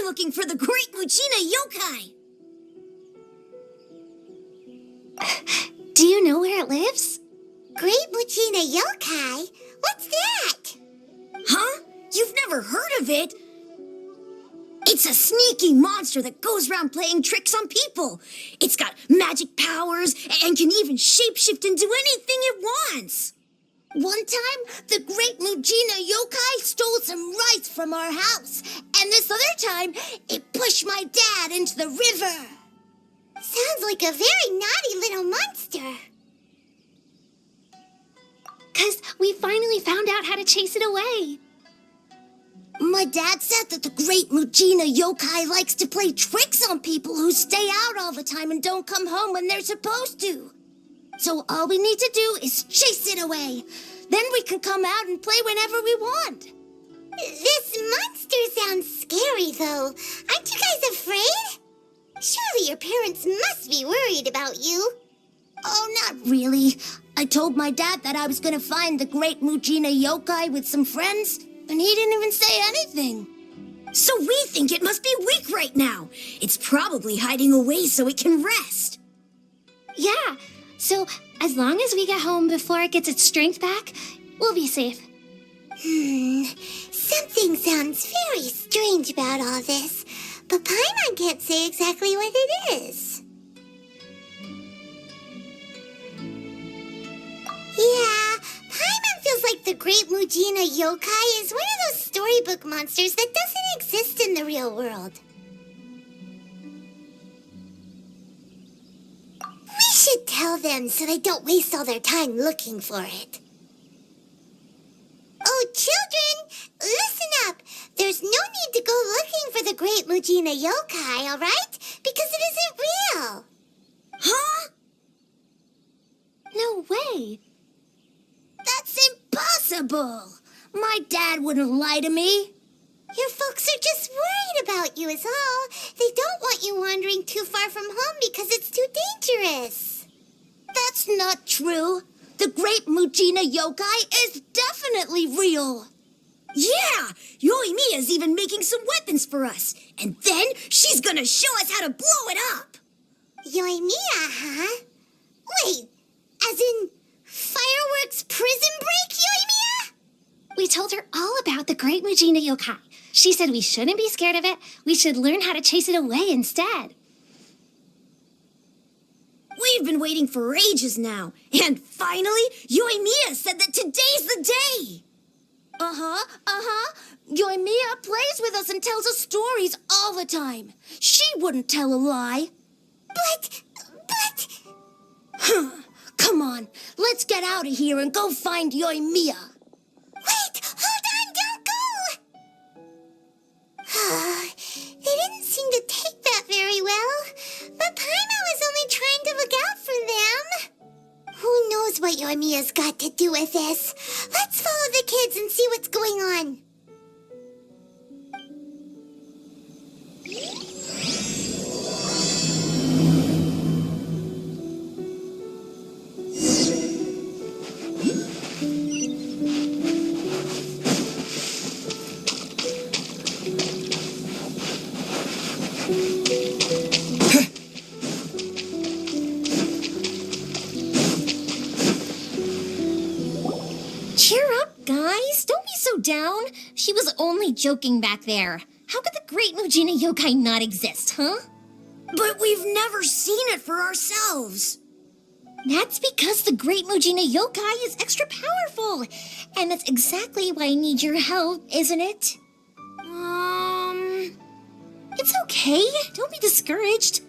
We're looking for the great Mujina yokai. Do you know where it lives? Great Mujina yokai? What's that? Huh? You've never heard of it? It's a sneaky monster that goes around playing tricks on people. It's got magic powers and can even shapeshift into anything it wants. One time, the great Mujina yokai stole some rice from our house. And this other time, it pushed my dad into the river. Sounds like a very naughty little monster. 'Cause we finally found out how to chase it away. My dad said that the great Mujina yokai likes to play tricks on people who stay out all the time and don't come home when they're supposed to. So all we need to do is chase it away. Then we can come out and play whenever we want. This monster sounds scary, though. Aren't you guys afraid? Surely your parents must be worried about you. Oh, not really. I told my dad that I was going to find the great Mujina yokai with some friends, and he didn't even say anything. So we think it must be weak right now. It's probably hiding away so it can rest. Yeah, so as long as we get home before it gets its strength back, we'll be safe. Something sounds very strange about all this, but Paimon can't say exactly what it is. Yeah, Paimon feels like the great Mujina yokai is one of those storybook monsters that doesn't exist in the real world. We should tell them so they don't waste all their time looking for it. Oh, children, listen up. There's no need to go looking for the great Mujina yokai, all right? Because it isn't real. Huh? No way. That's impossible. My dad wouldn't lie to me. Your folks are just worried about you is all. They don't want you wandering too far from home because it's too dangerous. That's not true. The great Mujina yokai is definitely real. Yeah, Yoimiya's even making some weapons for us. And then she's gonna show us how to blow it up. Yoimiya, huh? Wait, as in fireworks prison break, Yoimiya? We told her all about the great Mujina yokai. She said we shouldn't be scared of it. We should learn how to chase it away instead. We've been waiting for ages now. And finally, Yoimiya said that today's the day. Yoimiya plays with us and tells us stories all the time. She wouldn't tell a lie. But... Come on, let's get out of here and go find Yoimiya. Wait, hold on, don't go! They didn't seem to take that very well. But Paimon was only trying to look out for them. Who knows what Yoimiya's got to do with this? Let's follow the kids and see what's going on. Cheer up, guys. Don't be so down. She was only joking back there. How could the great Mujina yokai not exist, huh? But we've never seen it for ourselves. That's because the great Mujina yokai is extra powerful. And that's exactly why I need your help, isn't it? It's okay. Don't be discouraged.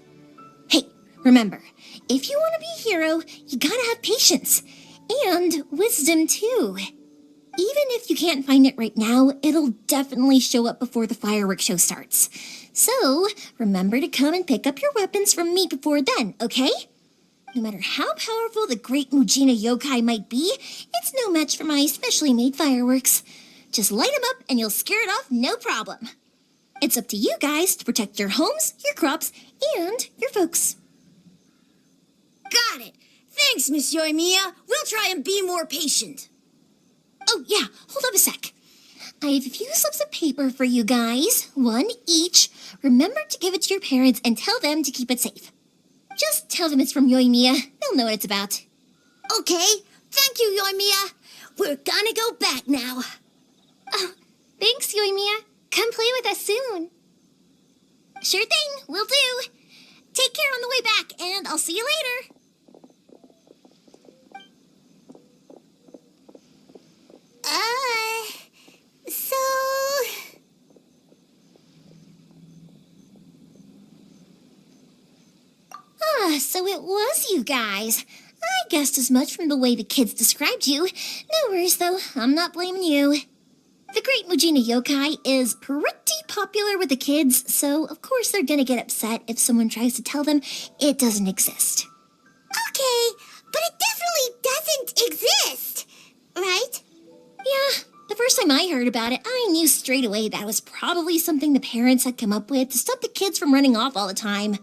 Hey, remember, if you want to be a hero, you gotta have patience. And wisdom, too. Even if you can't find it right now, it'll definitely show up before the firework show starts. So, remember to come and pick up your weapons from me before then, okay? No matter how powerful the great Mujina yokai might be, it's no match for my specially made fireworks. Just light them up and you'll scare it off no problem. It's up to you guys to protect your homes, your crops, and your folks. Got it. Thanks, Miss Yoimiya. We'll try and be more patient. Oh, yeah, hold up a sec. I have a few slips of paper for you guys, one each. Remember to give it to your parents and tell them to keep it safe. Just tell them it's from Yoimiya. They'll know what it's about. Okay, thank you, Yoimiya. We're gonna go back now. Oh, thanks, Yoimiya. Come play with us soon. Sure thing, will do. Take care on the way back, and I'll see you later. So... So it was you guys. I guessed as much from the way the kids described you. No worries, though. I'm not blaming you. The Great Mujina Yokai is pretty popular with the kids, so of course they're gonna get upset if someone tries to tell them it doesn't exist. Okay, but it definitely doesn't exist, right? Yeah, the first time I heard about it, I knew straight away that was probably something the parents had come up with to stop the kids from running off all the time.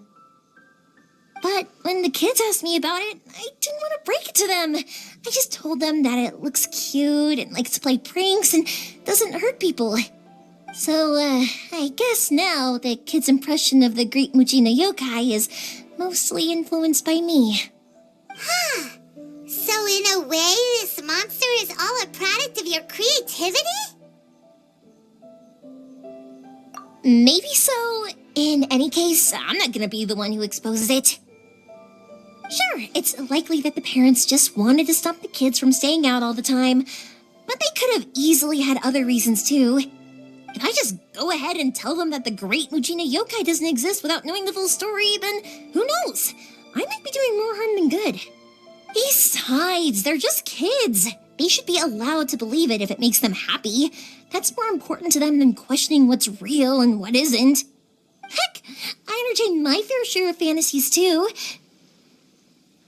But when the kids asked me about it, I didn't want to break it to them. I just told them that it looks cute and likes to play pranks and doesn't hurt people. So, I guess now the kids' impression of the Great Mujina Yokai is mostly influenced by me. Huh. So in a way, this monster is all a product of your creativity? Maybe so. In any case, I'm not gonna be the one who exposes it. Sure, it's likely that the parents just wanted to stop the kids from staying out all the time, but they could have easily had other reasons too. If I just go ahead and tell them that the Great Mujina Yokai doesn't exist without knowing the full story, then who knows? I might be doing more harm than good. Besides, they're just kids. They should be allowed to believe it if it makes them happy. That's more important to them than questioning what's real and what isn't. Heck, I entertain my fair share of fantasies too.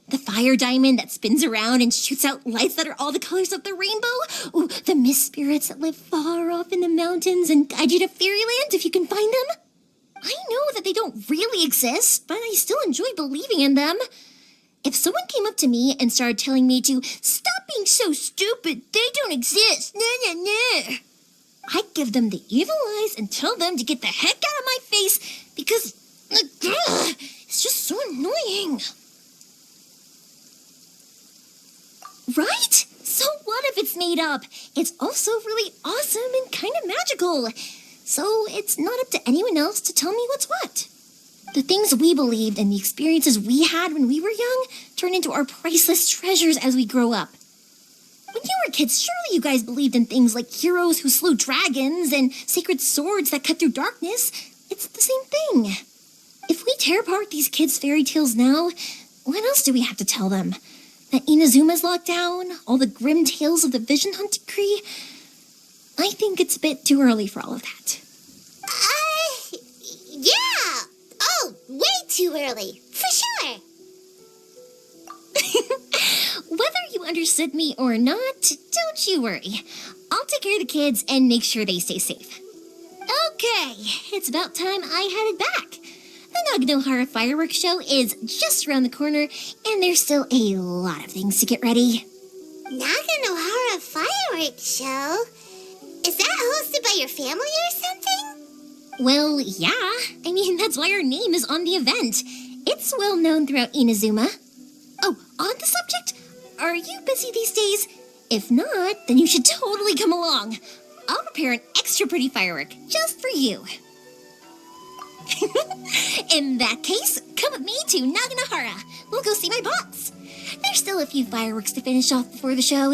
The fire diamond that spins around and shoots out lights that are all the colors of the rainbow. Ooh, the mist spirits that live far off in the mountains and guide you to fairyland if you can find them. I know that they don't really exist, but I still enjoy believing in them. If someone came up to me and started telling me to stop being so stupid, they don't exist, I'd give them the evil eyes and tell them to get the heck out of my face because it's just so annoying. Right? So what if it's made up? It's also really awesome and kind of magical. So it's not up to anyone else to tell me what's what. The things we believed and the experiences we had when we were young turn into our priceless treasures as we grow up. When you were kids, surely you guys believed in things like heroes who slew dragons and sacred swords that cut through darkness. It's the same thing. If we tear apart these kids' fairy tales now, what else do we have to tell them? That Inazuma's locked down? All the grim tales of the Vision Hunt Decree? I think it's a bit too early for all of that. Yeah! Oh, way too early, for sure! Whether you understood me or not, don't you worry. I'll take care of the kids and make sure they stay safe. Okay, it's about time I headed back. The Naganohara fireworks show is just around the corner, and there's still a lot of things to get ready. Naganohara fireworks show? Is that hosted by your family or something? Well, yeah. I mean, that's why our name is on the event. It's well known throughout Inazuma. Oh, on the subject, are you busy these days? If not, then you should totally come along. I'll prepare an extra pretty firework just for you. In that case, come with me to Naganohara. We'll go see my boss. There's still a few fireworks to finish off before the show.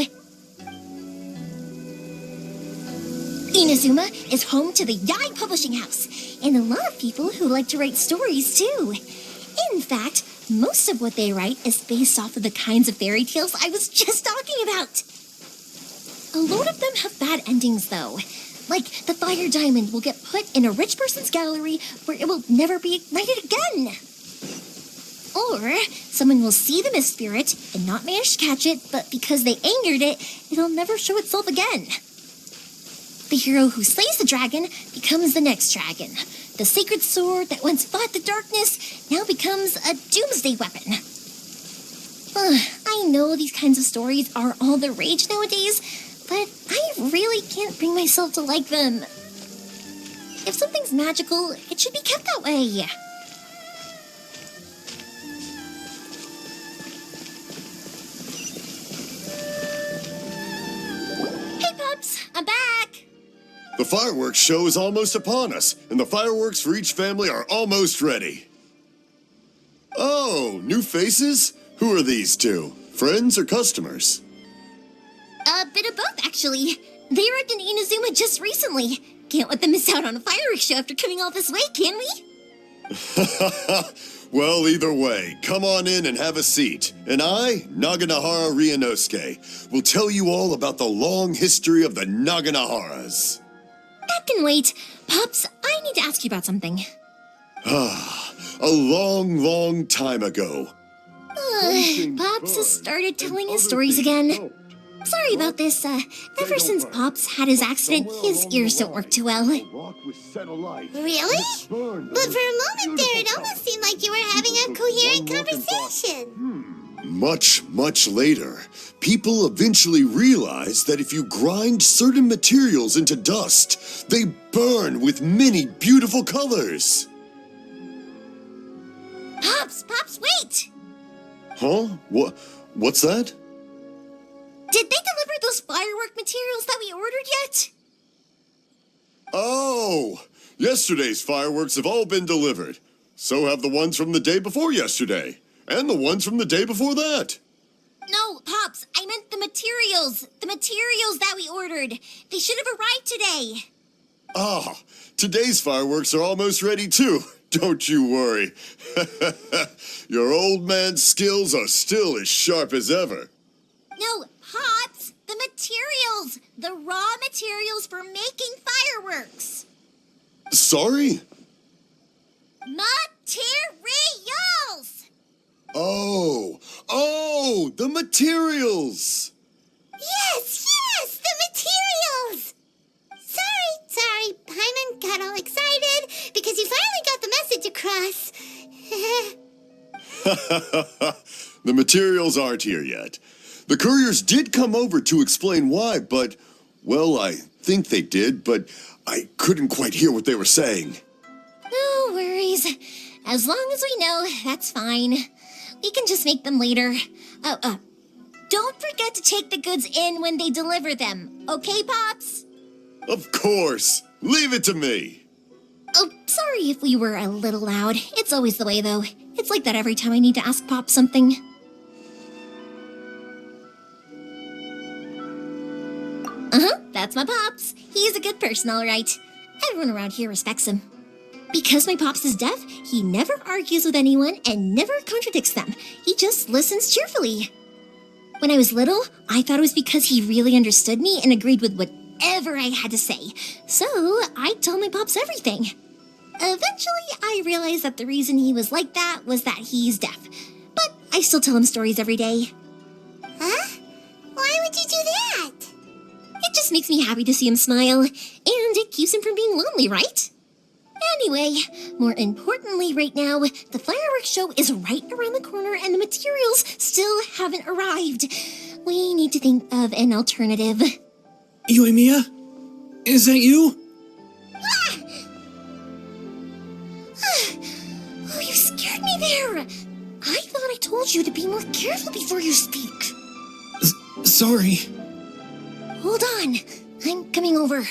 Inazuma is home to the Yai Publishing House, and a lot of people who like to write stories too. In fact, most of what they write is based off of the kinds of fairy tales I was just talking about. A lot of them have bad endings though. Like, the fire diamond will get put in a rich person's gallery where it will never be ignited again. Or, someone will see the mist spirit and not manage to catch it, but because they angered it, it'll never show itself again. The hero who slays the dragon becomes the next dragon. The sacred sword that once fought the darkness now becomes a doomsday weapon. I know these kinds of stories are all the rage nowadays, but I really can't bring myself to like them. If something's magical, it should be kept that way. Hey, pups, I'm back. The fireworks show is almost upon us, and the fireworks for each family are almost ready. Oh, new faces? Who are these two? Friends or customers? A bit of both, actually. They arrived in Inazuma just recently. Can't let them miss out on a fireworks show after coming all this way, can we? Well, either way, come on in and have a seat. And I, Naganahara Ryunosuke, will tell you all about the long history of the Naganaharas. That can wait. Pops, I need to ask you about something. A long, long time ago. Pops has started telling his stories again. Sorry about this. Ever since Pops had his accident, his ears don't work too well. Really? But for a moment there, it almost seemed like you were having a coherent conversation. Much, much later, people eventually realized that if you grind certain materials into dust, they burn with many beautiful colors. Pops, wait! Huh? What's that? Did they deliver those firework materials that we ordered yet? Oh, yesterday's fireworks have all been delivered. So have the ones from the day before yesterday, and the ones from the day before that. No, Pops, I meant the materials. The materials that we ordered. They should have arrived today. Ah, today's fireworks are almost ready too. Don't you worry. Your old man's skills are still as sharp as ever. No, Pops, the materials. The raw materials for making fireworks. Sorry? Materials! Oh, the materials. Yes, the materials! Sorry, Paimon got all excited because you finally got the message across. The materials aren't here yet. The couriers did come over to explain why, but, well, I think they did, but I couldn't quite hear what they were saying. No worries. As long as we know, that's fine. We can just make them later. Don't forget to take the goods in when they deliver them. Okay, Pops? Of course. Leave it to me. Oh, sorry if we were a little loud. It's always the way, though. It's like that every time I need to ask Pop something. That's my Pops. He's a good person, all right. Everyone around here respects him. Because my Pops is deaf, he never argues with anyone and never contradicts them. He just listens cheerfully. When I was little, I thought it was because he really understood me and agreed with whatever I had to say. So I'd tell my Pops everything. Eventually, I realized that the reason he was like that was that he's deaf. But I still tell him stories every day. Huh? Why would you do that? It just makes me happy to see him smile, and it keeps him from being lonely, right? Anyway, more importantly right now, the fireworks show is right around the corner and the materials still haven't arrived. We need to think of an alternative. Yoimiya? Is that you? Oh, you scared me there. I thought I told you to be more careful before you speak. Sorry. Hold on. I'm coming over.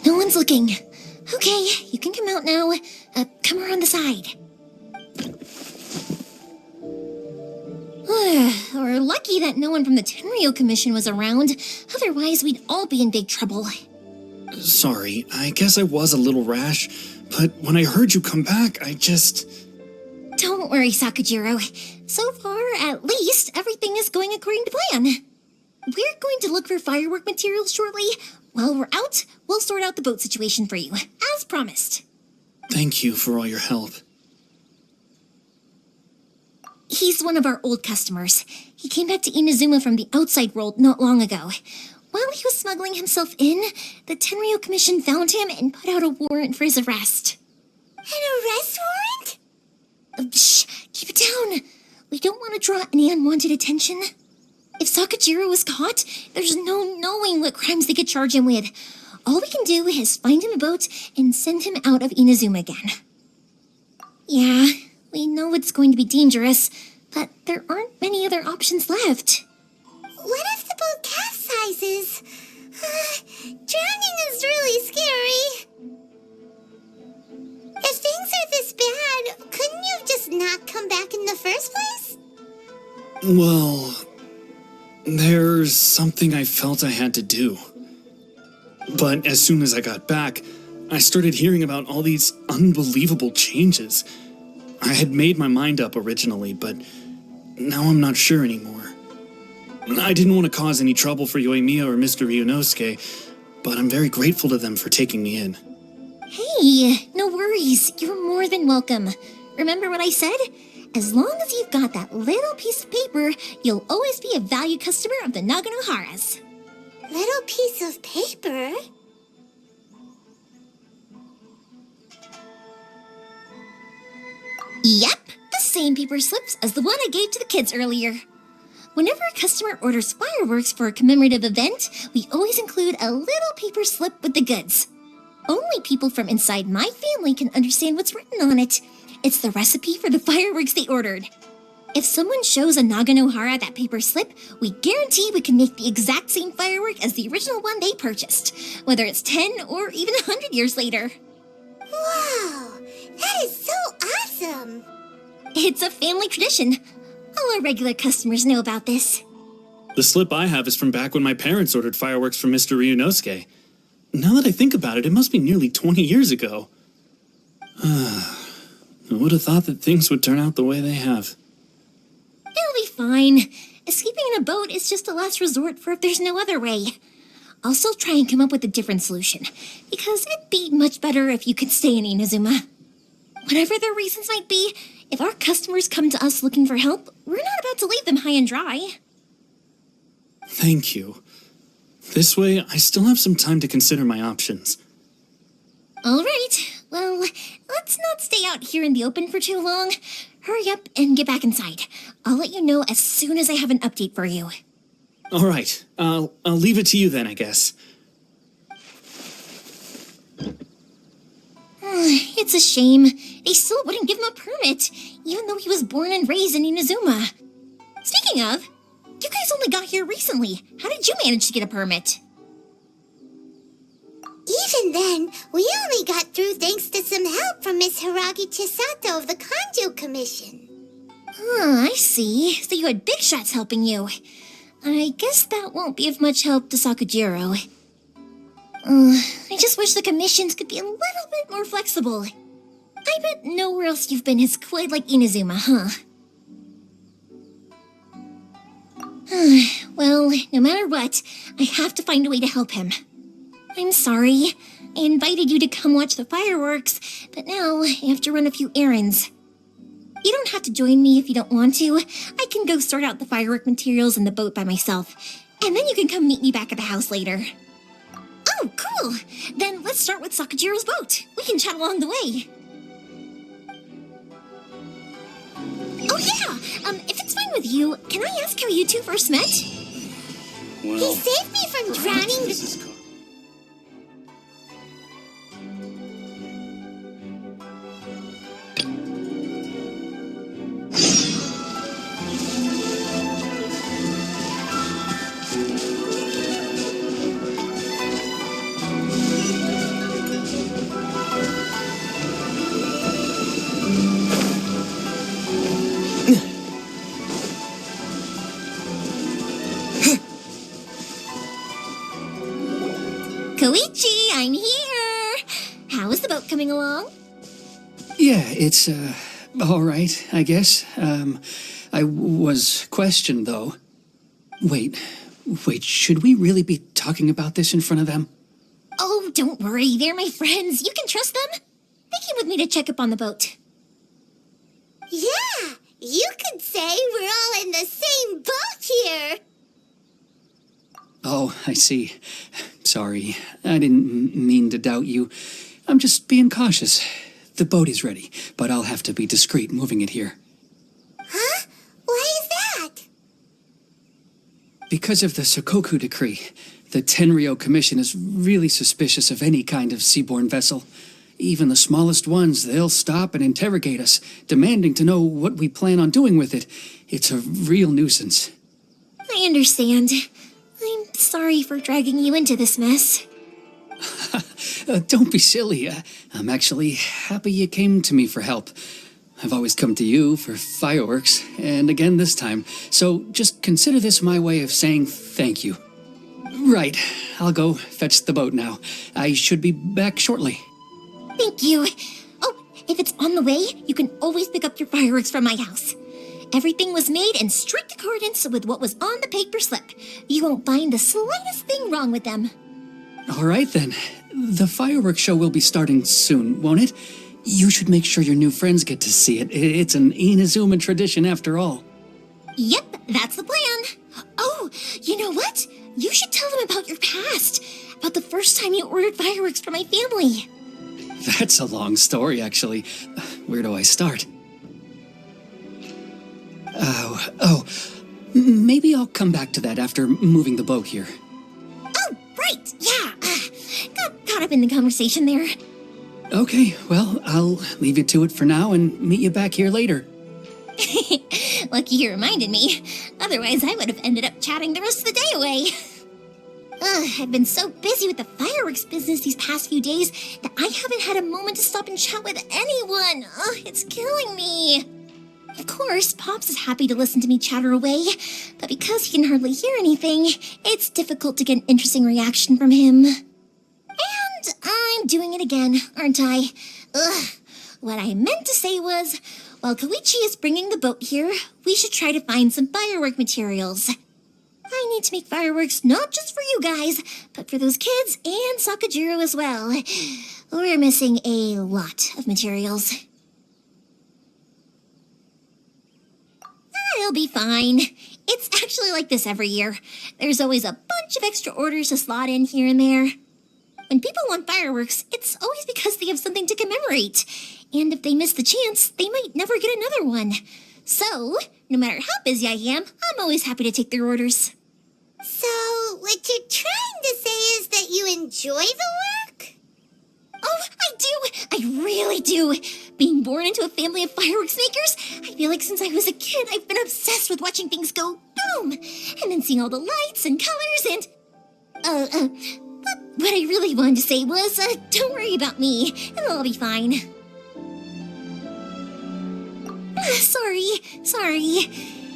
No one's looking. Okay, you can come out now. Come around the side. We're lucky that no one from the Tenryou Commission was around. Otherwise, we'd all be in big trouble. Sorry, I guess I was a little rash, but when I heard you come back, I just... Don't worry, Sakujirou. So far, at least, everything is going according to plan. We're going to look for firework materials shortly. While we're out, we'll sort out the boat situation for you, as promised. Thank you for all your help. He's one of our old customers. He came back to Inazuma from the outside world not long ago. While he was smuggling himself in, the Tenryou Commission found him and put out a warrant for his arrest. An arrest warrant? Shh, keep it down. We don't want to draw any unwanted attention. If Sakujirou was caught, there's no knowing what crimes they could charge him with. All we can do is find him a boat and send him out of Inazuma again. Yeah, we know it's going to be dangerous, but there aren't many other options left. What if the boat capsizes? Drowning is really scary. If things are this bad, couldn't you just not come back in the first place? Well, there's something I felt I had to do. But as soon as I got back, I started hearing about all these unbelievable changes. I had made my mind up originally, but now I'm not sure anymore. I didn't want to cause any trouble for Yoimiya or Mr. Ryunosuke, but I'm very grateful to them for taking me in. Hey, no worries. You're more than welcome. Remember what I said? As long as you've got that little piece of paper, you'll always be a valued customer of the Naganohara's. Little piece of paper? Yep, the same paper slips as the one I gave to the kids earlier. Whenever a customer orders fireworks for a commemorative event, we always include a little paper slip with the goods. Only people from inside my family can understand what's written on it. It's the recipe for the fireworks they ordered. If someone shows a Naganohara that paper slip, we guarantee we can make the exact same firework as the original one they purchased, whether it's 10 or even 100 years later. Wow, that is so awesome! It's a family tradition. All our regular customers know about this. The slip I have is from back when my parents ordered fireworks from Mr. Ryunosuke. Now that I think about it, it must be nearly 20 years ago. I would have thought that things would turn out the way they have. It'll be fine. Escaping in a boat is just a last resort for if there's no other way. I'll still try and come up with a different solution, because it'd be much better if you could stay in Inazuma. Whatever their reasons might be, if our customers come to us looking for help, we're not about to leave them high and dry. Thank you. This way, I still have some time to consider my options. All right. Well, let's not stay out here in the open for too long. Hurry up and get back inside. I'll let you know as soon as I have an update for you. All right. I'll leave it to you then, I guess. It's a shame. They still wouldn't give him a permit, even though he was born and raised in Inazuma. Speaking of, you guys only got here recently. How did you manage to get a permit? Even then, we only got through thanks to some help from Miss Hiragi Chisato of the Tenryou Commission. I see. So you had big shots helping you. I guess that won't be of much help to Sakujirou. I just wish the commissions could be a little bit more flexible. I bet nowhere else you've been is quite like Inazuma, huh? Well, no matter what, I have to find a way to help him. I'm sorry. I invited you to come watch the fireworks, but now I have to run a few errands. You don't have to join me if you don't want to. I can go sort out the firework materials in the boat by myself, and then you can come meet me back at the house later. Oh, cool! Then let's start with Sakujirou's boat. We can chat along the way. Oh yeah! If it's fine with you, can I ask how you two first met? He saved me from drowning. Koichi, I'm here! How is the boat coming along? Yeah, it's, all right, I guess. I was questioned, though. Wait, should we really be talking about this in front of them? Oh, don't worry, they're my friends. You can trust them. They came with me to check up on the boat. Yeah, you could say we're all in the same boat here. Oh, I see. Sorry, I didn't mean to doubt you. I'm just being cautious. The boat is ready, but I'll have to be discreet moving it here. Huh? Why is that? Because of the Sakoku decree, the Tenryou Commission is really suspicious of any kind of seaborne vessel. Even the smallest ones, they'll stop and interrogate us, demanding to know what we plan on doing with it. It's a real nuisance. I understand. I'm sorry for dragging you into this mess. Don't be silly. I'm actually happy you came to me for help. I've always come to you for fireworks, and again this time. So just consider this my way of saying thank you. Right, I'll go fetch the boat now. I should be back shortly. Thank you. Oh, if it's on the way, you can always pick up your fireworks from my house. Everything was made in strict accordance with what was on the paper slip. You won't find the slightest thing wrong with them. All right then. The fireworks show will be starting soon, won't it? You should make sure your new friends get to see it. It's an Inazuma tradition after all. Yep, that's the plan. Oh, you know what? You should tell them about your past. About the first time you ordered fireworks for my family. That's a long story, actually. Where do I start? Maybe I'll come back to that after moving the boat here. Oh, right, yeah. Got caught up in the conversation there. Okay, well, I'll leave you to it for now and meet you back here later. Lucky you reminded me. Otherwise, I would have ended up chatting the rest of the day away. I've been so busy with the fireworks business these past few days that I haven't had a moment to stop and chat with anyone. It's killing me. Of course, Pops is happy to listen to me chatter away, but because he can hardly hear anything, it's difficult to get an interesting reaction from him. And I'm doing it again, aren't I? What I meant to say was, while Koichi is bringing the boat here, we should try to find some firework materials. I need to make fireworks not just for you guys, but for those kids and Sakujirou as well. We're missing a lot of materials. It'll be fine. It's actually like this every year. There's always a bunch of extra orders to slot in here and there. When people want fireworks, it's always because they have something to commemorate. And if they miss the chance, they might never get another one. So, no matter how busy I am, I'm always happy to take their orders. So, what you're trying to say is that you enjoy the work? Oh, I do! I really do! Being born into a family of fireworks makers, I feel like since I was a kid, I've been obsessed with watching things go boom! And then seeing all the lights and colors and... But what I really wanted to say was, don't worry about me. It'll all be fine. Sorry.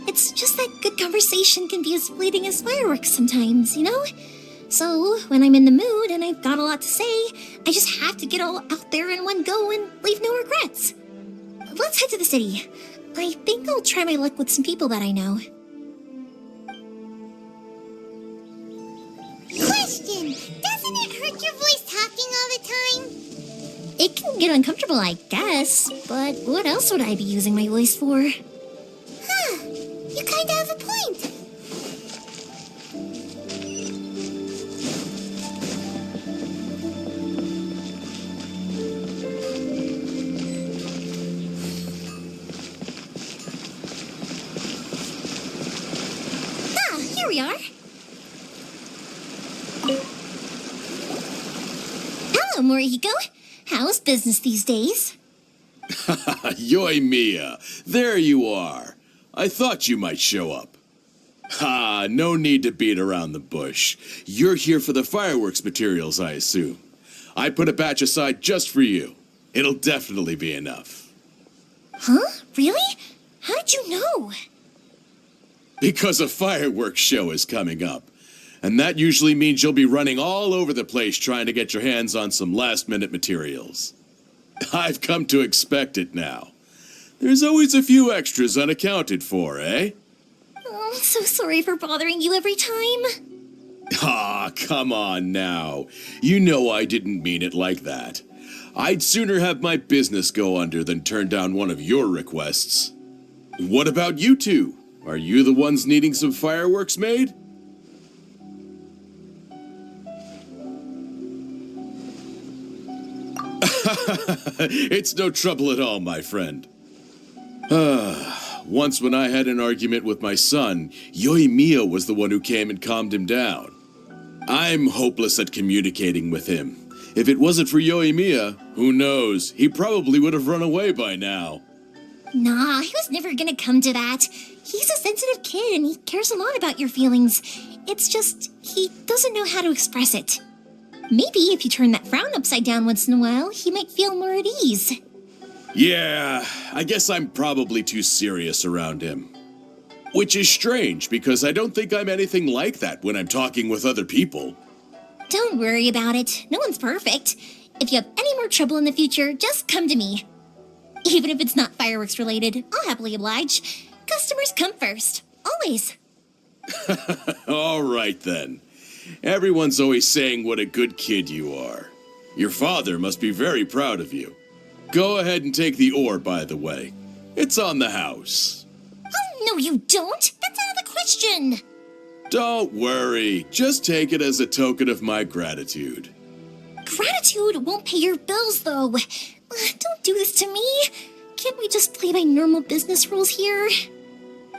It's just that good conversation can be as fleeting as fireworks sometimes, you know? So, when I'm in the mood and I've got a lot to say, I just have to get all out there in one go and leave no regrets. Let's head to the city. I think I'll try my luck with some people that I know. Question! Doesn't it hurt your voice talking all the time? It can get uncomfortable, I guess, but what else would I be using my voice for? Huh. You kinda have a point. Here we are. Hello, Morihiko. How's business these days? Yoimiya, there you are. I thought you might show up. Ha, no need to beat around the bush. You're here for the fireworks materials, I assume. I put a batch aside just for you. It'll definitely be enough. Huh? Really? How did you know? Because a fireworks show is coming up. And that usually means you'll be running all over the place trying to get your hands on some last-minute materials. I've come to expect it now. There's always a few extras unaccounted for, eh? Oh, I'm so sorry for bothering you every time. Ah, come on now. You know I didn't mean it like that. I'd sooner have my business go under than turn down one of your requests. What about you two? Are you the ones needing some fireworks made? It's no trouble at all, my friend. Once when I had an argument with my son, Yoimiya was the one who came and calmed him down. I'm hopeless at communicating with him. If it wasn't for Yoimiya, who knows, he probably would have run away by now. Nah, he was never gonna come to that. He's a sensitive kid and he cares a lot about your feelings. It's just, he doesn't know how to express it. Maybe if you turn that frown upside down once in a while, he might feel more at ease. Yeah, I guess I'm probably too serious around him. Which is strange, because I don't think I'm anything like that when I'm talking with other people. Don't worry about it. No one's perfect. If you have any more trouble in the future, just come to me. Even if it's not fireworks related, I'll happily oblige. Customers come first. Always. All right, then. Everyone's always saying what a good kid you are. Your father must be very proud of you. Go ahead and take the ore, by the way. It's on the house. Oh, no, you don't. That's out of the question. Don't worry. Just take it as a token of my gratitude. Gratitude won't pay your bills, though. Don't do this to me. Can't we just play by normal business rules here?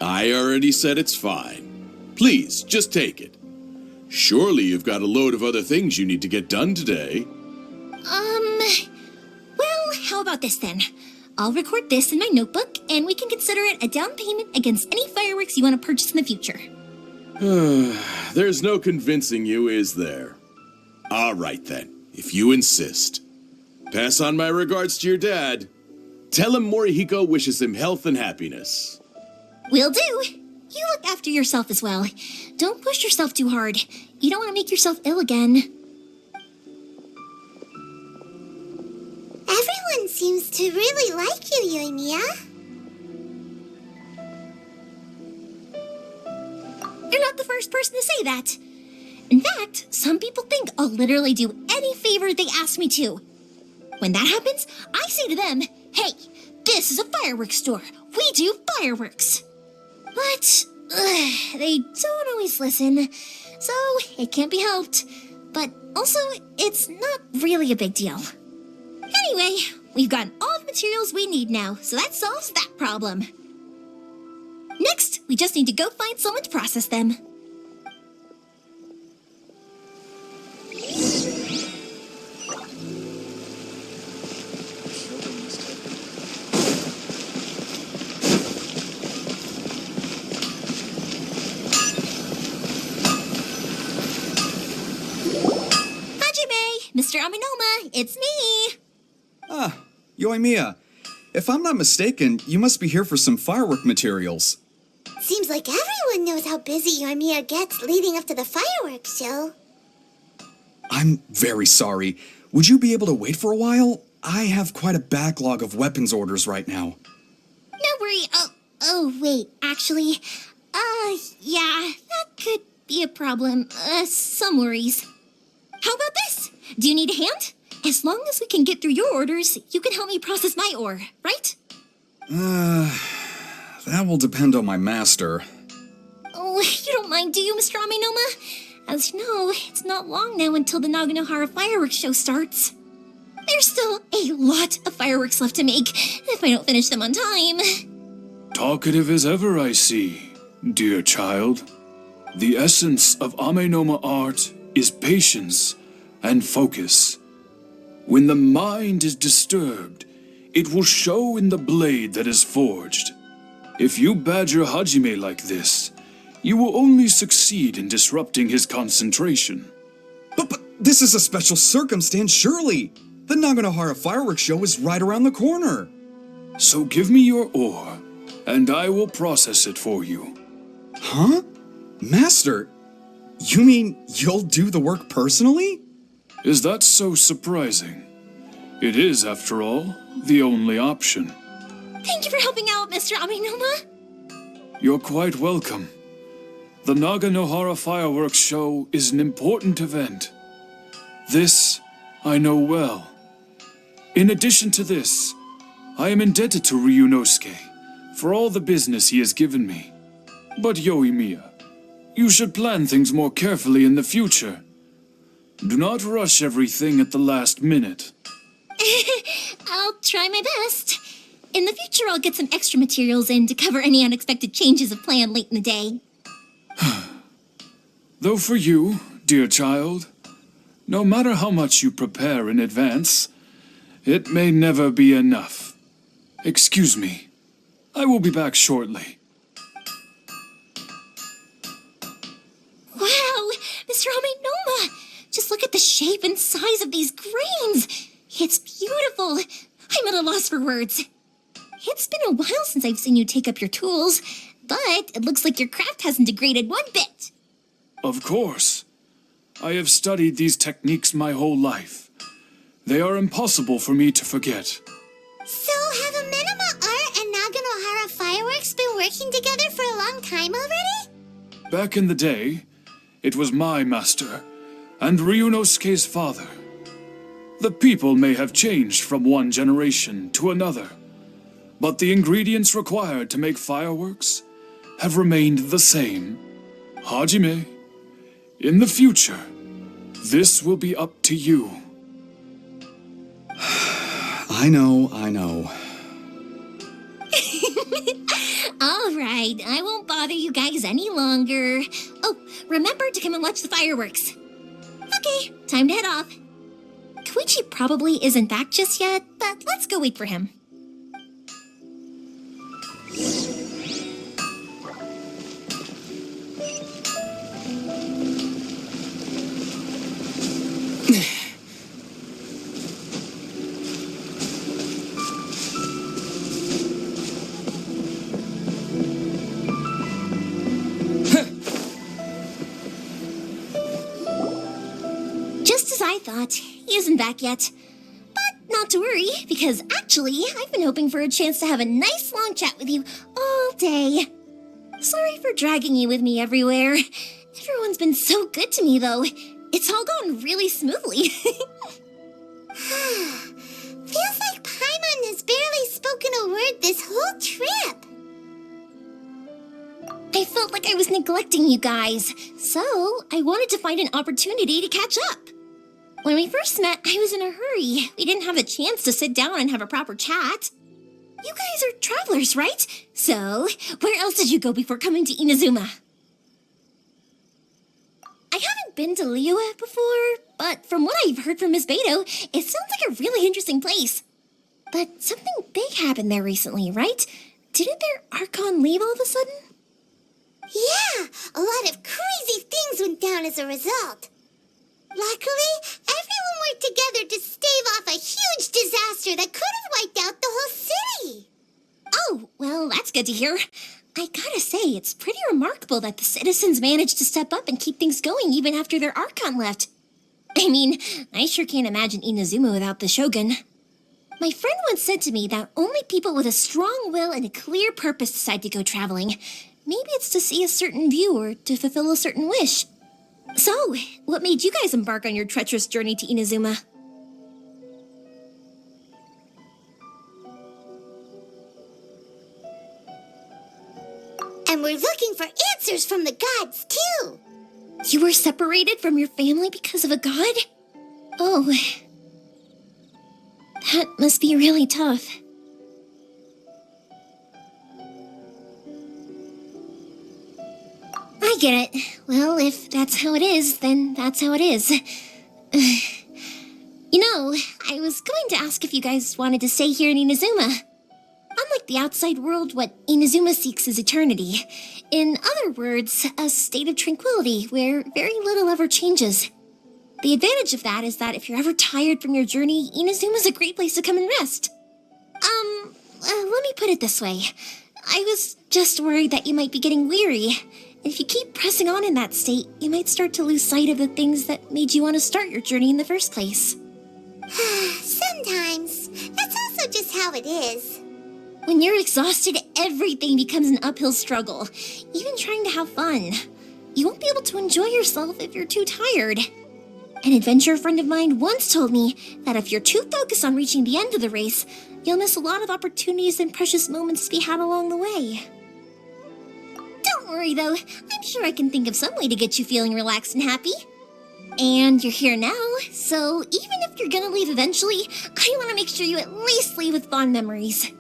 I already said it's fine. Please, just take it. Surely you've got a load of other things you need to get done today. Well, how about this then? I'll record this in my notebook, and we can consider it a down payment against any fireworks you want to purchase in the future. There's no convincing you, is there? All right, then, if you insist. Pass on my regards to your dad. Tell him Morihiko wishes him health and happiness. Will do. You look after yourself as well. Don't push yourself too hard. You don't want to make yourself ill again. Everyone seems to really like you, Yoimiya. You're not the first person to say that. In fact, some people think I'll literally do any favor they ask me to. When that happens, I say to them, hey, this is a fireworks store. We do fireworks. But they don't always listen, so it can't be helped. But also, it's not really a big deal. Anyway, we've gotten all the materials we need now, so that solves that problem. Next, we just need to go find someone to process them. Mr. Aminoma, it's me! Ah, Yoimiya. If I'm not mistaken, you must be here for some firework materials. Seems like everyone knows how busy Yoimiya gets leading up to the fireworks show. I'm very sorry. Would you be able to wait for a while? I have quite a backlog of weapons orders right now. No worry. Oh, wait, actually, yeah, that could be a problem. Some worries. How about this? Do you need a hand? As long as we can get through your orders, you can help me process my ore, right? That will depend on my master. Oh, you don't mind, do you, Mr. Aminoma? As you know, it's not long now until the Naganohara fireworks show starts. There's still a lot of fireworks left to make, if I don't finish them on time. Talkative as ever, I see, dear child. The essence of Amenoma art is patience and focus. When the mind is disturbed, it will show in the blade that is forged. If you badger Hajime like this, you will only succeed in disrupting his concentration. But this is a special circumstance, surely. The Naganohara fireworks show is right around the corner. So give me your ore, and I will process it for you. Huh? Master, you mean you'll do the work personally? Is that so surprising? It is, after all, the only option. Thank you for helping out, Mr. Aminoma. You're quite welcome. The Naganohara fireworks show is an important event. This I know well. In addition to this, I am indebted to Ryunosuke for all the business he has given me. But Yoimiya, you should plan things more carefully in the future. Do not rush everything at the last minute. I'll try my best. In the future, I'll get some extra materials in to cover any unexpected changes of plan late in the day. Though for you, dear child, no matter how much you prepare in advance, it may never be enough. Excuse me. I will be back shortly. Wow, Mr. Amenoma! Just look at the shape and size of these grains! It's beautiful! I'm at a loss for words. It's been a while since I've seen you take up your tools, but it looks like your craft hasn't degraded one bit. Of course. I have studied these techniques my whole life. They are impossible for me to forget. So have Amenoma Art and Naganohara Fireworks been working together for a long time already? Back in the day, it was my master and Ryunosuke's father. The people may have changed from one generation to another, but the ingredients required to make fireworks have remained the same. Hajime, in the future, this will be up to you. I know. All right, I won't bother you guys any longer. Oh, remember to come and watch the fireworks. Okay, time to head off. Koichi probably isn't back just yet, but let's go wait for him. Just as I thought, he isn't back yet. But not to worry, because actually, I've been hoping for a chance to have a nice long chat with you all day. Sorry for dragging you with me everywhere. Everyone's been so good to me, though. It's all gone really smoothly. Feels like Paimon has barely spoken a word this whole trip. I felt like I was neglecting you guys, so I wanted to find an opportunity to catch up. When we first met, I was in a hurry. We didn't have a chance to sit down and have a proper chat. You guys are travelers, right? So, where else did you go before coming to Inazuma? I haven't been to Liyue before, but from what I've heard from Miss Beto, it sounds like a really interesting place. But something big happened there recently, right? Didn't their Archon leave all of a sudden? Yeah, a lot of crazy things went down as a result. Luckily, everyone worked together to stave off a huge disaster that could have wiped out the whole city. Oh, well, that's good to hear. I gotta say, it's pretty remarkable that the citizens managed to step up and keep things going even after their Archon left. I mean, I sure can't imagine Inazuma without the Shogun. My friend once said to me that only people with a strong will and a clear purpose decide to go traveling. Maybe it's to see a certain view or to fulfill a certain wish. So, what made you guys embark on your treacherous journey to Inazuma? And we're looking for answers from the gods, too. You were separated from your family because of a god? Oh, that must be really tough. I get it. Well, if that's how it is, then that's how it is. You know, I was going to ask if you guys wanted to stay here in Inazuma. Unlike the outside world, what Inazuma seeks is eternity. In other words, a state of tranquility where very little ever changes. The advantage of that is that if you're ever tired from your journey, Inazuma's a great place to come and rest. Let me put it this way. I was just worried that you might be getting weary. If you keep pressing on in that state, you might start to lose sight of the things that made you want to start your journey in the first place. Sometimes. That's also just how it is. When you're exhausted, everything becomes an uphill struggle, even trying to have fun. You won't be able to enjoy yourself if you're too tired. An adventurer friend of mine once told me that if you're too focused on reaching the end of the race, you'll miss a lot of opportunities and precious moments to be had along the way. Don't worry, though. I'm sure I can think of some way to get you feeling relaxed and happy. And you're here now, so even if you're gonna leave eventually, I want to make sure you at least leave with fond memories.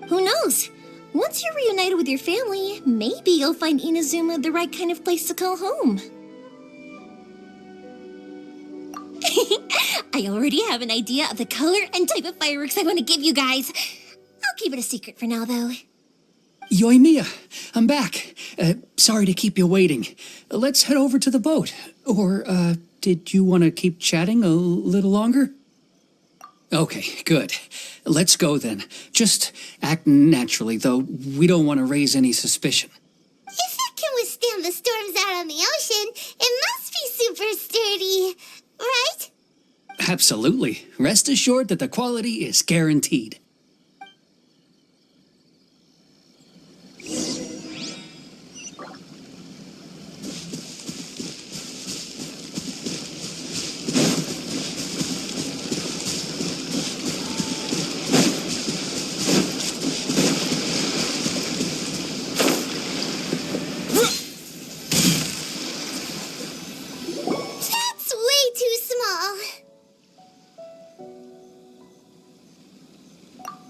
Who knows? Once you're reunited with your family, maybe you'll find Inazuma the right kind of place to call home. I already have an idea of the color and type of fireworks I want to give you guys. I'll keep it a secret for now, though. Yoimiya, I'm back. Sorry to keep you waiting. Let's head over to the boat. Or, did you want to keep chatting a little longer? Okay, good. Let's go then. Just act naturally, though we don't want to raise any suspicion. If it can withstand the storms out on the ocean, it must be super sturdy, right? Absolutely. Rest assured that the quality is guaranteed. That's way too small.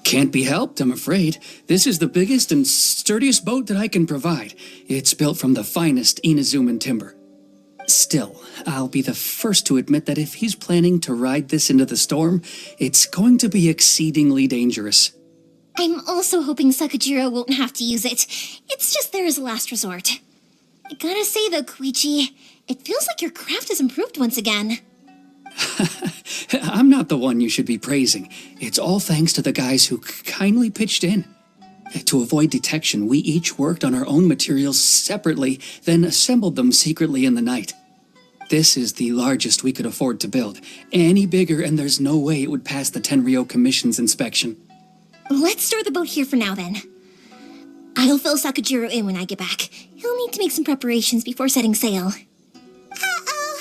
Can't be helped, I'm afraid. This is the biggest and sturdiest boat that I can provide. It's built from the finest Inazuman timber. Still, I'll be the first to admit that if he's planning to ride this into the storm, it's going to be exceedingly dangerous. I'm also hoping Sakujirou won't have to use it. It's just there as a last resort. I gotta say though, Koichi, it feels like your craft has improved once again. I'm not the one you should be praising. It's all thanks to the guys who kindly pitched in. To avoid detection, we each worked on our own materials separately, then assembled them secretly in the night. This is the largest we could afford to build. Any bigger and there's no way it would pass the Tenryou Commission's inspection. Let's store the boat here for now then. I'll fill Sakujirou in when I get back. He'll need to make some preparations before setting sail. Uh-oh.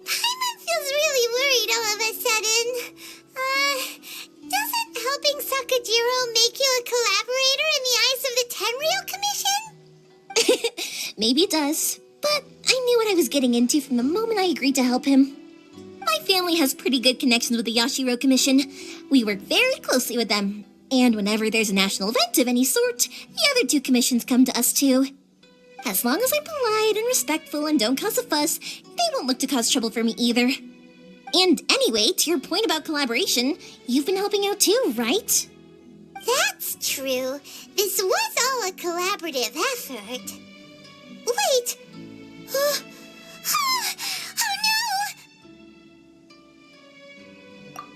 Paimon feels really worried all of a sudden. Doesn't helping Sakujirou make you a collaborator in the eyes of the Tenryou Commission? Maybe it does, but I knew what I was getting into from the moment I agreed to help him. My family has pretty good connections with the Yashiro Commission. We work very closely with them. And whenever there's a national event of any sort, the other two commissions come to us too. As long as I'm polite and respectful and don't cause a fuss, they won't look to cause trouble for me either. And anyway, to your point about collaboration, you've been helping out too, right? That's true. This was all a collaborative effort. Wait! Oh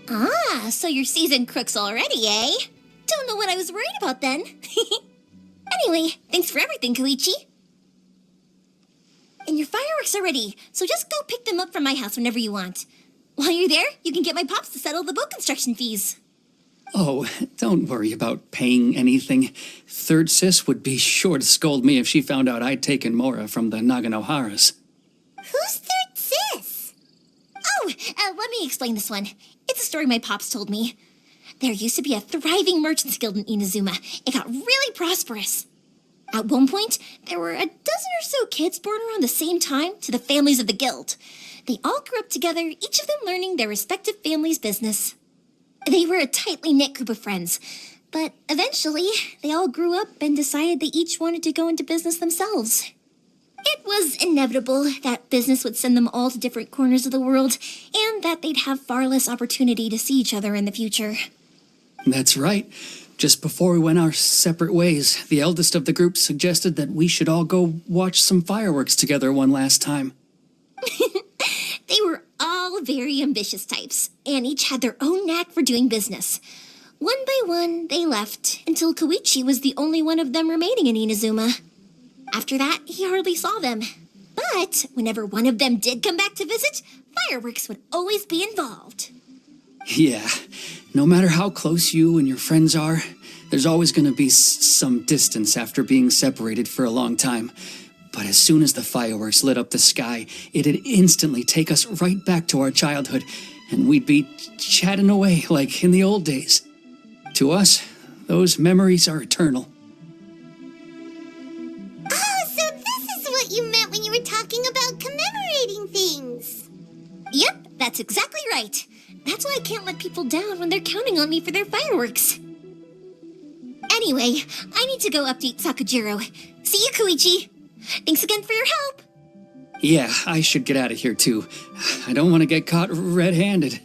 no! Ah, so you're seasoned crooks already, eh? Don't know what I was worried about then. Anyway, thanks for everything, Koichi. And your fireworks are ready, so just go pick them up from my house whenever you want. While you're there, you can get my pops to settle the boat construction fees. Oh, don't worry about paying anything. Third Sis would be sure to scold me if she found out I'd taken Mora from the Naganoharas. Who's Third Sis? Oh, let me explain this one. It's a story my pops told me. There used to be a thriving merchants guild in Inazuma. It got really prosperous. At one point, there were a dozen or so kids born around the same time to the families of the guild. They all grew up together, each of them learning their respective family's business. They were a tightly knit group of friends, but eventually, they all grew up and decided they each wanted to go into business themselves. It was inevitable that business would send them all to different corners of the world, and that they'd have far less opportunity to see each other in the future. That's right. Just before we went our separate ways, the eldest of the group suggested that we should all go watch some fireworks together one last time. They were all very ambitious types, and each had their own knack for doing business. One by one, they left, until Koichi was the only one of them remaining in Inazuma. After that, he hardly saw them. But whenever one of them did come back to visit, fireworks would always be involved. Yeah, no matter how close you and your friends are, there's always going to be some distance after being separated for a long time. But as soon as the fireworks lit up the sky, it'd instantly take us right back to our childhood, and we'd be chatting away like in the old days. To us, those memories are eternal. Oh, so this is what you meant when you were talking about commemorating things. Yep, that's exactly right. That's why I can't let people down when they're counting on me for their fireworks. Anyway, I need to go update Sakujirou. See you, Koichi. Thanks again for your help. Yeah, I should get out of here too. I don't want to get caught red-handed.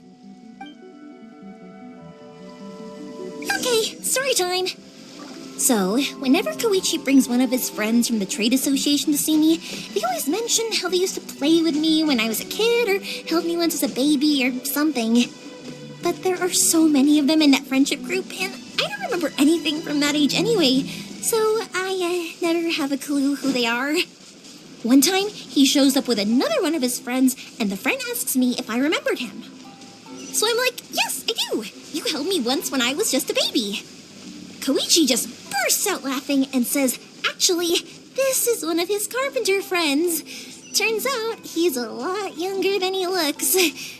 Okay, story time. So, whenever Koichi brings one of his friends from the trade association to see me, they always mention how they used to play with me when I was a kid or held me once as a baby or something. But there are so many of them in that friendship group, and I don't remember anything from that age anyway, so I never have a clue who they are. One time, he shows up with another one of his friends, and the friend asks me if I remembered him. So I'm like, yes, I do. You held me once when I was just a baby. Koichi just bursts out laughing and says, actually, this is one of his carpenter friends. Turns out he's a lot younger than he looks.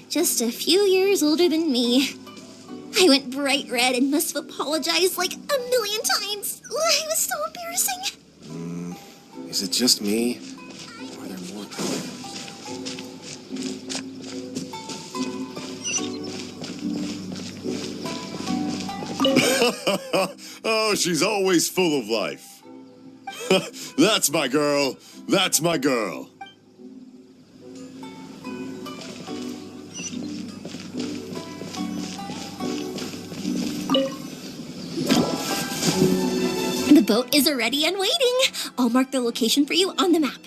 Just a few years older than me. I went bright red and must have apologized like 1,000,000 times. It was so embarrassing. Is it just me? Or are there more people? Oh, she's always full of life. That's my girl. That's my girl. The boat is already and waiting. I'll mark the location for you on the map.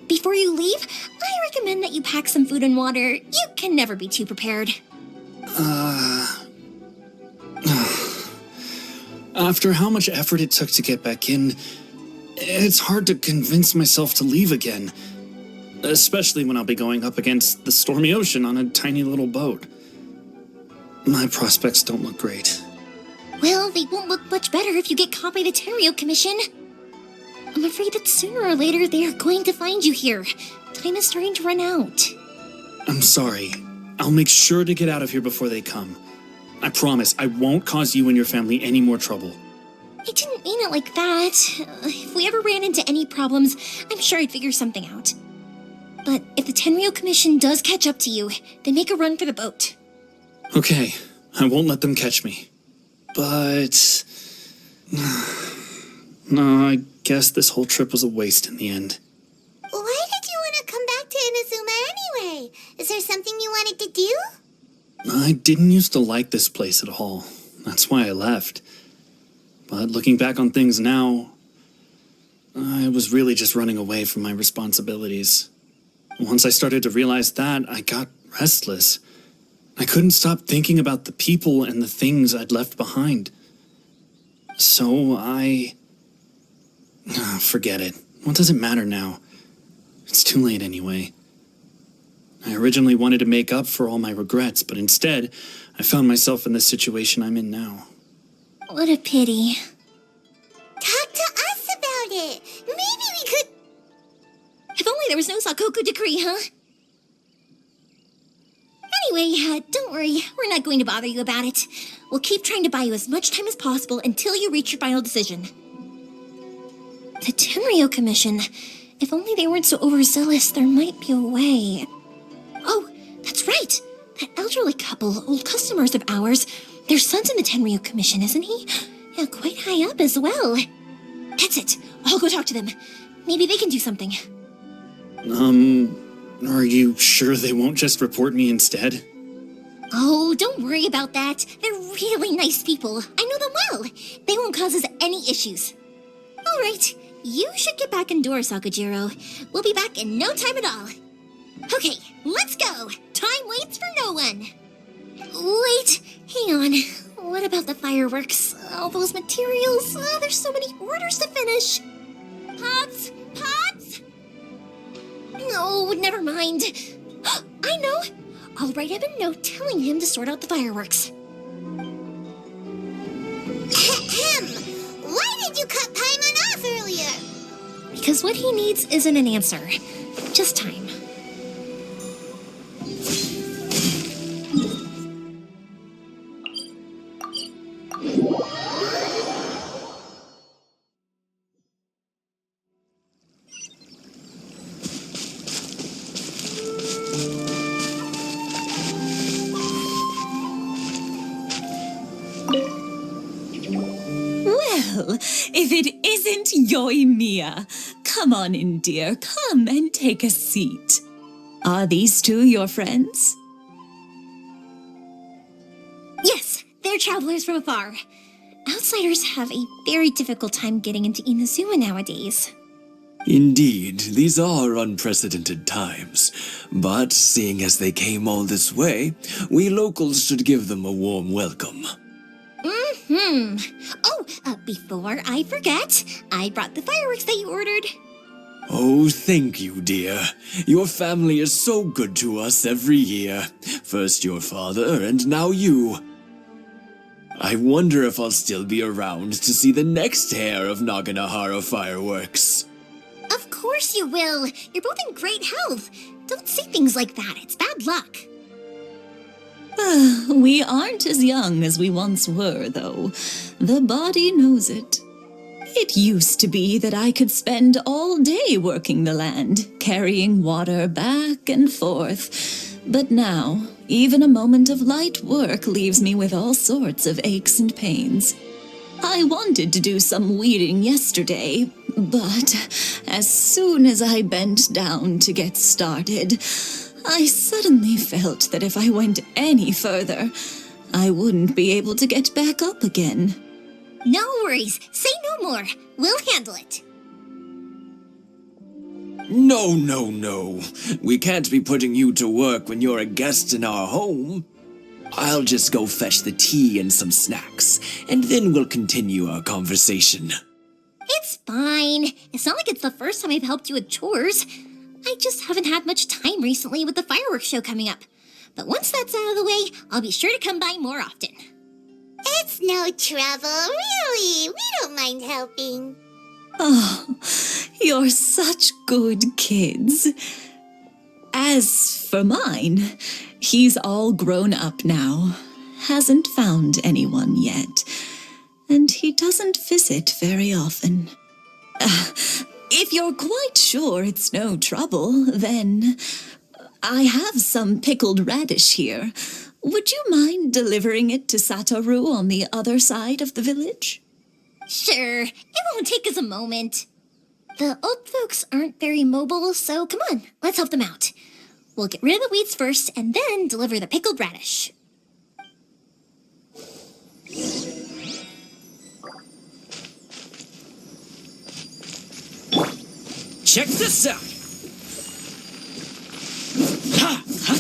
Before you leave, I recommend that you pack some food and water. You can never be too prepared. After how much effort it took to get back in, it's hard to convince myself to leave again. Especially when I'll be going up against the stormy ocean on a tiny little boat. My prospects don't look great. Well, they won't look much better if you get caught by the Tenryou Commission. I'm afraid that sooner or later they are going to find you here. Time is starting to run out. I'm sorry. I'll make sure to get out of here before they come. I promise I won't cause you and your family any more trouble. I didn't mean it like that. If we ever ran into any problems, I'm sure I'd figure something out. But if the Tenryou Commission does catch up to you, then make a run for the boat. Okay, I won't let them catch me. But... no, I guess this whole trip was a waste in the end. Why did you want to come back to Inazuma anyway? Is there something you wanted to do? I didn't used to like this place at all. That's why I left. But looking back on things now, I was really just running away from my responsibilities. Once I started to realize that, I got restless. I couldn't stop thinking about the people and the things I'd left behind. So forget it. What does it matter now? It's too late anyway. I originally wanted to make up for all my regrets, but instead, I found myself in the situation I'm in now. What a pity. Talk to us about it. Maybe we could... If only there was no Sakoku decree, huh? Anyway, don't worry. We're not going to bother you about it. We'll keep trying to buy you as much time as possible until you reach your final decision. The Tenryou Commission. If only they weren't so overzealous, there might be a way. Oh, that's right. That elderly couple, old customers of ours, their son's in the Tenryou Commission, isn't he? Yeah, quite high up as well. That's it. I'll go talk to them. Maybe they can do something. Are you sure they won't just report me instead? Oh, don't worry about that. They're really nice people. I know them well. They won't cause us any issues. All right. You should get back indoors, Sakujirou. We'll be back in no time at all. Okay, let's go. Time waits for no one. Wait, hang on. What about the fireworks? All those materials? There's so many orders to finish. Pops? Pops? No, never mind. I know. I'll write him a note telling him to sort out the fireworks. Ahem. Why did you cut Paimon off earlier? Because what he needs isn't an answer, just time. Well, if it isn't Yoimiya. Come on in, dear. Come and take a seat. Are these two your friends? Yes, they're travelers from afar. Outsiders have a very difficult time getting into Inazuma nowadays. Indeed, these are unprecedented times. But seeing as they came all this way, we locals should give them a warm welcome. Before I forget, I brought the fireworks that you ordered. Oh, thank you, dear. Your family is so good to us every year. First your father, and now you. I wonder if I'll still be around to see the next hair of Naganahara fireworks. Of course you will. You're both in great health. Don't say things like that. It's bad luck. We aren't as young as we once were, though. The body knows it. It used to be that I could spend all day working the land, carrying water back and forth. But now, even a moment of light work leaves me with all sorts of aches and pains. I wanted to do some weeding yesterday, but as soon as I bent down to get started, I suddenly felt that if I went any further, I wouldn't be able to get back up again. No worries. Say no more. We'll handle it. No. We can't be putting you to work when you're a guest in our home. I'll just go fetch the tea and some snacks, and then we'll continue our conversation. It's fine. It's not like it's the first time I've helped you with chores. I just haven't had much time recently with the fireworks show coming up. But once that's out of the way, I'll be sure to come by more often. It's no trouble, really. We don't mind helping. Oh, you're such good kids. As for mine, he's all grown up now, hasn't found anyone yet, and he doesn't visit very often. If you're quite sure it's no trouble, then I have some pickled radish here. Would you mind delivering it to Satoru on the other side of the village? Sure, it won't take us a moment. The old folks aren't very mobile, so come on, let's help them out. We'll get rid of the weeds first and then deliver the pickled radish. Check this out! Ha! Ha!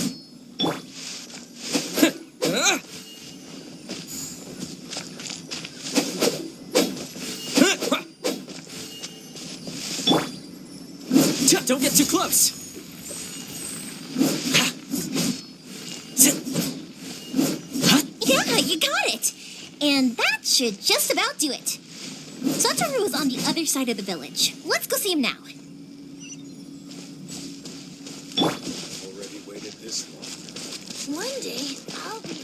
Don't get too close! Yeah, you got it! And that should just about do it. Satoru is on the other side of the village. Let's go see him now. Already waited this long. One day, I'll be...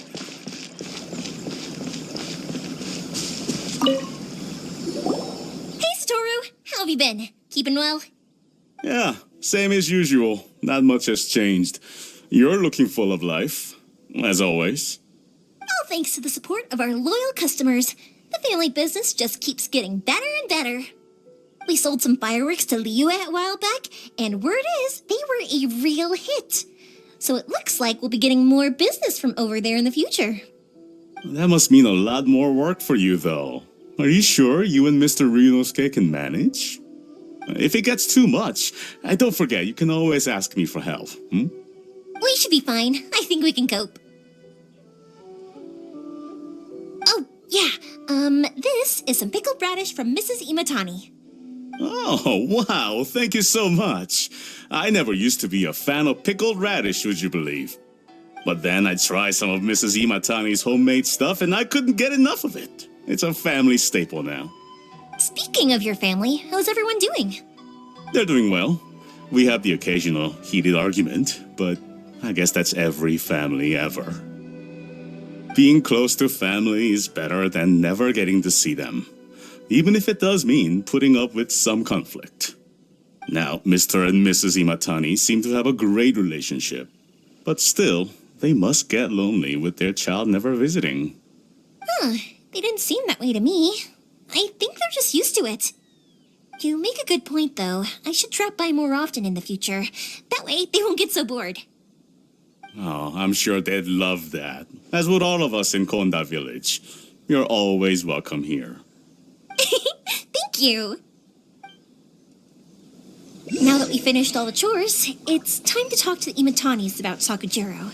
Hey, Satoru! How have you been? Keeping well? Yeah, same as usual. Not much has changed. You're looking full of life, as always. All thanks to the support of our loyal customers. The family business just keeps getting better and better. We sold some fireworks to Liyue a while back, and word is they were a real hit. So it looks like we'll be getting more business from over there in the future. That must mean a lot more work for you, though. Are you sure you and Mr. Ryunosuke can manage? If it gets too much, don't forget, you can always ask me for help, We should be fine. I think we can cope. Oh, yeah. This is some pickled radish from Mrs. Imatani. Oh, wow, thank you so much. I never used to be a fan of pickled radish, would you believe? But then I tried some of Mrs. Imatani's homemade stuff and I couldn't get enough of it. It's a family staple now. Speaking of your family, how's everyone doing? They're doing well. We have the occasional heated argument, but I guess that's every family ever. Being close to family is better than never getting to see them, even if it does mean putting up with some conflict. Now, Mr. and Mrs. Imatani seem to have a great relationship, but still, they must get lonely with their child never visiting. They didn't seem that way to me. I think they're just used to it. You make a good point, though. I should drop by more often in the future. That way, they won't get so bored. Oh, I'm sure they'd love that. As would all of us in Konda Village. You're always welcome here. Thank you. Now that we finished all the chores, it's time to talk to the Imatanis about Sakujirou.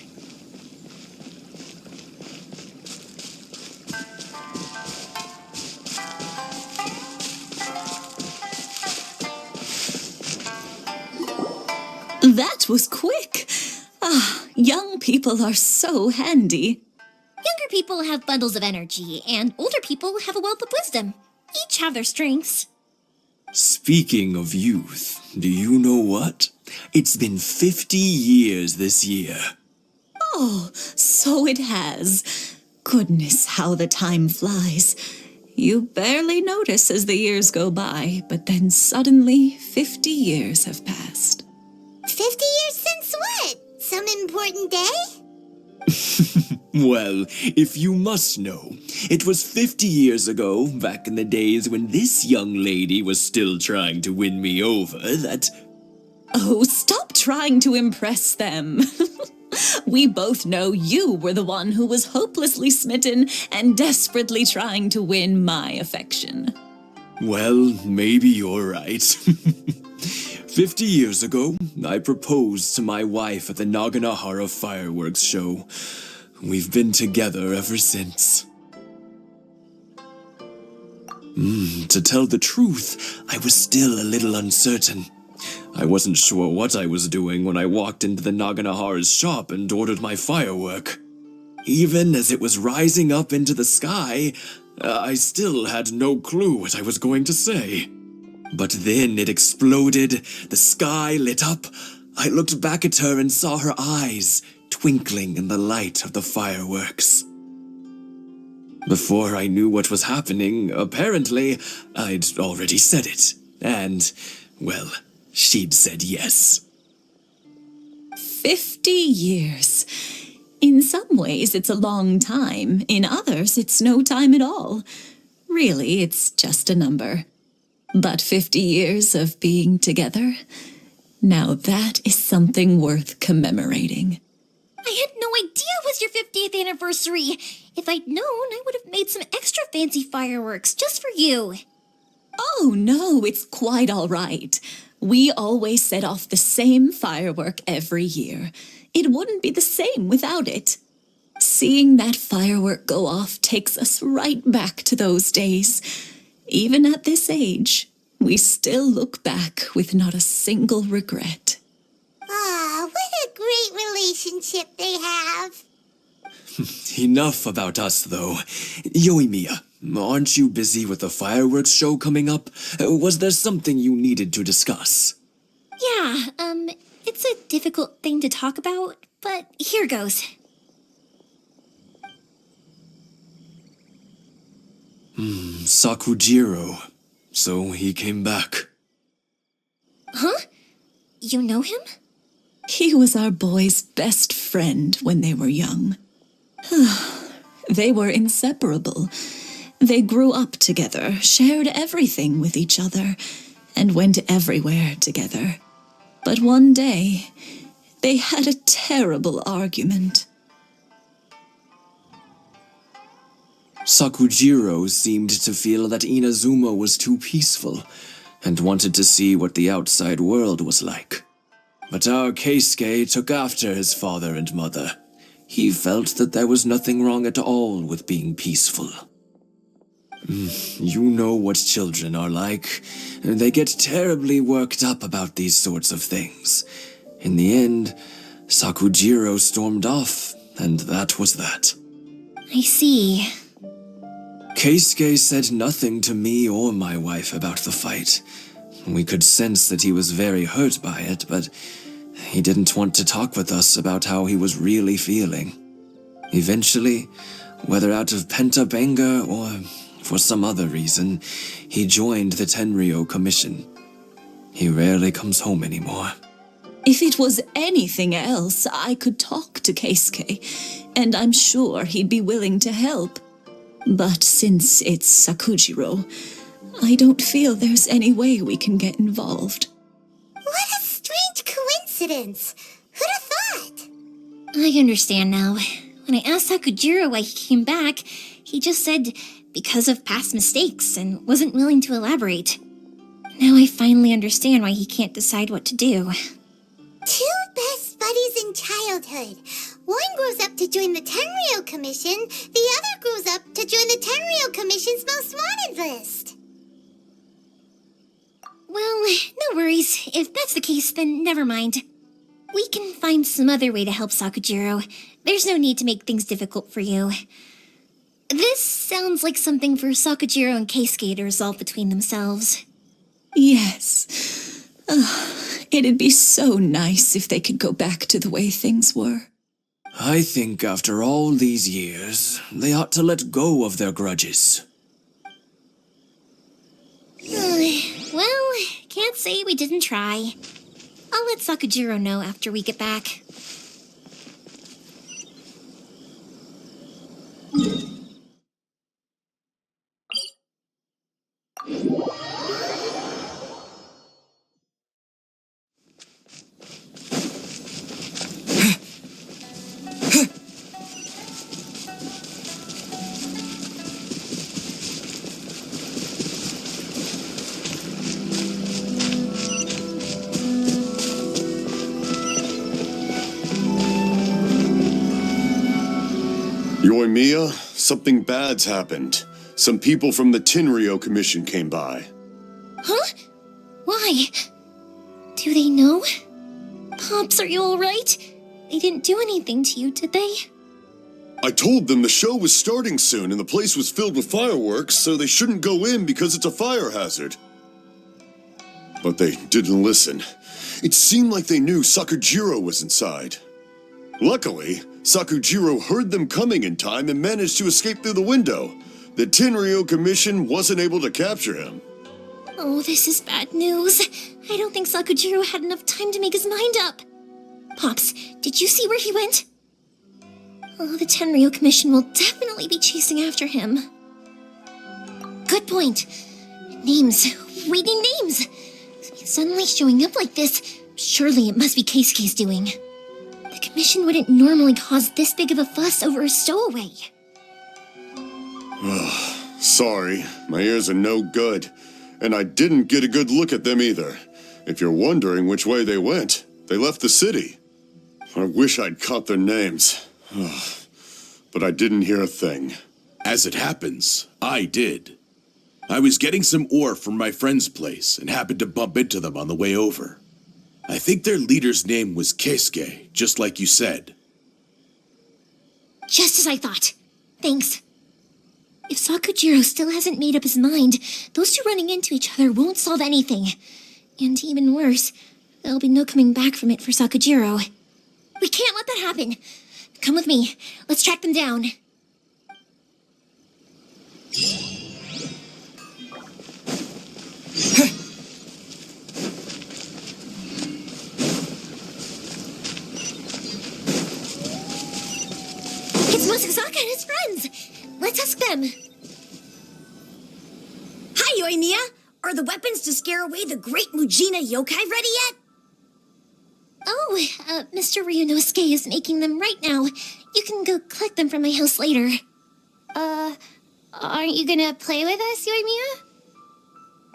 That was quick. Ah, young people are so handy. Younger people have bundles of energy, and older people have a wealth of wisdom. Each have their strengths. Speaking of youth, do you know what? It's been 50 years this year. Oh, so it has. Goodness, how the time flies. You barely notice as the years go by, but then suddenly 50 years have passed. 50 years since what? Some important day? Well, if you must know, it was 50 years ago, back in the days when this young lady was still trying to win me over, that... Oh, stop trying to impress them. We both know you were the one who was hopelessly smitten and desperately trying to win my affection. Well, maybe you're right. 50 years ago, I proposed to my wife at the Naganohara fireworks show. We've been together ever since. To tell the truth, I was still a little uncertain. I wasn't sure what I was doing when I walked into the Naganohara's shop and ordered my firework. Even as it was rising up into the sky, I still had no clue what I was going to say. But then it exploded, the sky lit up. I looked back at her and saw her eyes twinkling in the light of the fireworks. Before I knew what was happening, apparently, I'd already said it. And, well, she'd said yes. 50 years. In some ways, it's a long time. In others, it's no time at all. Really, it's just a number. But 50 years of being together, now that is something worth commemorating. I had no idea it was your 50th anniversary. If I'd known, I would have made some extra fancy fireworks just for you. Oh, no, it's quite all right. We always set off the same firework every year. It wouldn't be the same without it. Seeing that firework go off takes us right back to those days. Even at this age, we still look back with not a single regret. Ah, what a great relationship they have. Enough about us, though. Yoimiya, aren't you busy with the fireworks show coming up? Was there something you needed to discuss? Yeah, it's a difficult thing to talk about, but here goes. Sakujirou. So he came back. Huh? You know him? He was our boys' best friend when they were young. They were inseparable. They grew up together, shared everything with each other, and went everywhere together. But one day, they had a terrible argument. Sakujirou seemed to feel that Inazuma was too peaceful, and wanted to see what the outside world was like. But our Keisuke took after his father and mother. He felt that there was nothing wrong at all with being peaceful. You know what children are like. They get terribly worked up about these sorts of things. In the end, Sakujirou stormed off, and that was that. I see. Keisuke said nothing to me or my wife about the fight. We could sense that he was very hurt by it, but he didn't want to talk with us about how he was really feeling. Eventually, whether out of pent-up anger or for some other reason, he joined the Tenryou Commission. He rarely comes home anymore. If it was anything else, I could talk to Keisuke, and I'm sure he'd be willing to help. But since it's Sakujirou, I don't feel there's any way we can get involved. What a strange coincidence. Who'd have thought? I understand now. When I asked Sakujirou why he came back, he just said because of past mistakes and wasn't willing to elaborate. Now I finally understand why he can't decide what to do. Two best buddies in childhood. One grows up to join the Tenryou Commission, the other grows up to join the Tenryou Commission's most wanted list. Well, no worries. If that's the case, then never mind. We can find some other way to help Sakujirou. There's no need to make things difficult for you. This sounds like something for Sakujirou and Keisuke to resolve between themselves. Yes. It'd be so nice if they could go back to the way things were. I think after all these years, they ought to let go of their grudges. Well, can't say we didn't try. I'll let Sakujirou know after we get back. Yoimiya, something bad's happened. Some people from the Tenryou Commission came by. Huh? Why? Do they know? Pops, are you alright? They didn't do anything to you, did they? I told them the show was starting soon and the place was filled with fireworks, so they shouldn't go in because it's a fire hazard. But they didn't listen. It seemed like they knew Sakujirou was inside. Luckily, Sakujirou heard them coming in time and managed to escape through the window. The Tenryou Commission wasn't able to capture him. Oh, this is bad news. I don't think Sakujirou had enough time to make his mind up. Pops, did you see where he went? Oh, the Tenryou Commission will definitely be chasing after him. Good point. Names. We need names. Suddenly showing up like this, surely it must be Keisuke's doing. The Commission wouldn't normally cause this big of a fuss over a stowaway. Sorry, my ears are no good. And I didn't get a good look at them either. If you're wondering which way they went, they left the city. I wish I'd caught their names. But I didn't hear a thing. As it happens, I did. I was getting some ore from my friend's place and happened to bump into them on the way over. I think their leader's name was Keisuke, just like you said. Just as I thought. Thanks. If Sakujirou still hasn't made up his mind, those two running into each other won't solve anything. And even worse, there'll be no coming back from it for Sakujirou. We can't let that happen. Come with me. Let's track them down. It's Mosazaka and his friends. Let's ask them. Hi, Yoimiya. Are the weapons to scare away the great Mujina yokai ready yet? Oh, Mr. Ryunosuke is making them right now. You can go collect them from my house later. Aren't you gonna play with us, Yoimiya?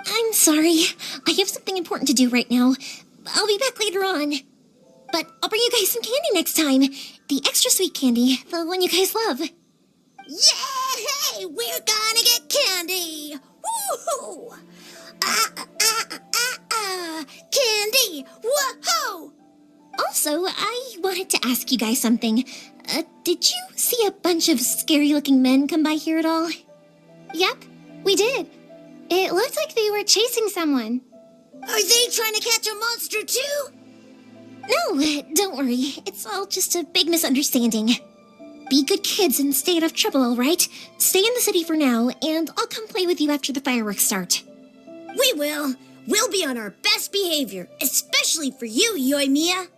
I'm sorry. I have something important to do right now. I'll be back later on. But I'll bring you guys some candy next time. The extra sweet candy, the one you guys love. Yay! We're gonna get candy! Woohoo! Candy! Woohoo! Also, I wanted to ask you guys something. Did you see a bunch of scary-looking men come by here at all? Yep, we did. It looked like they were chasing someone. Are they trying to catch a monster too? No, don't worry. It's all just a big misunderstanding. Be good kids and stay out of trouble, all right? Stay in the city for now, and I'll come play with you after the fireworks start. We will. We'll be on our best behavior, especially for you, Yoimiya.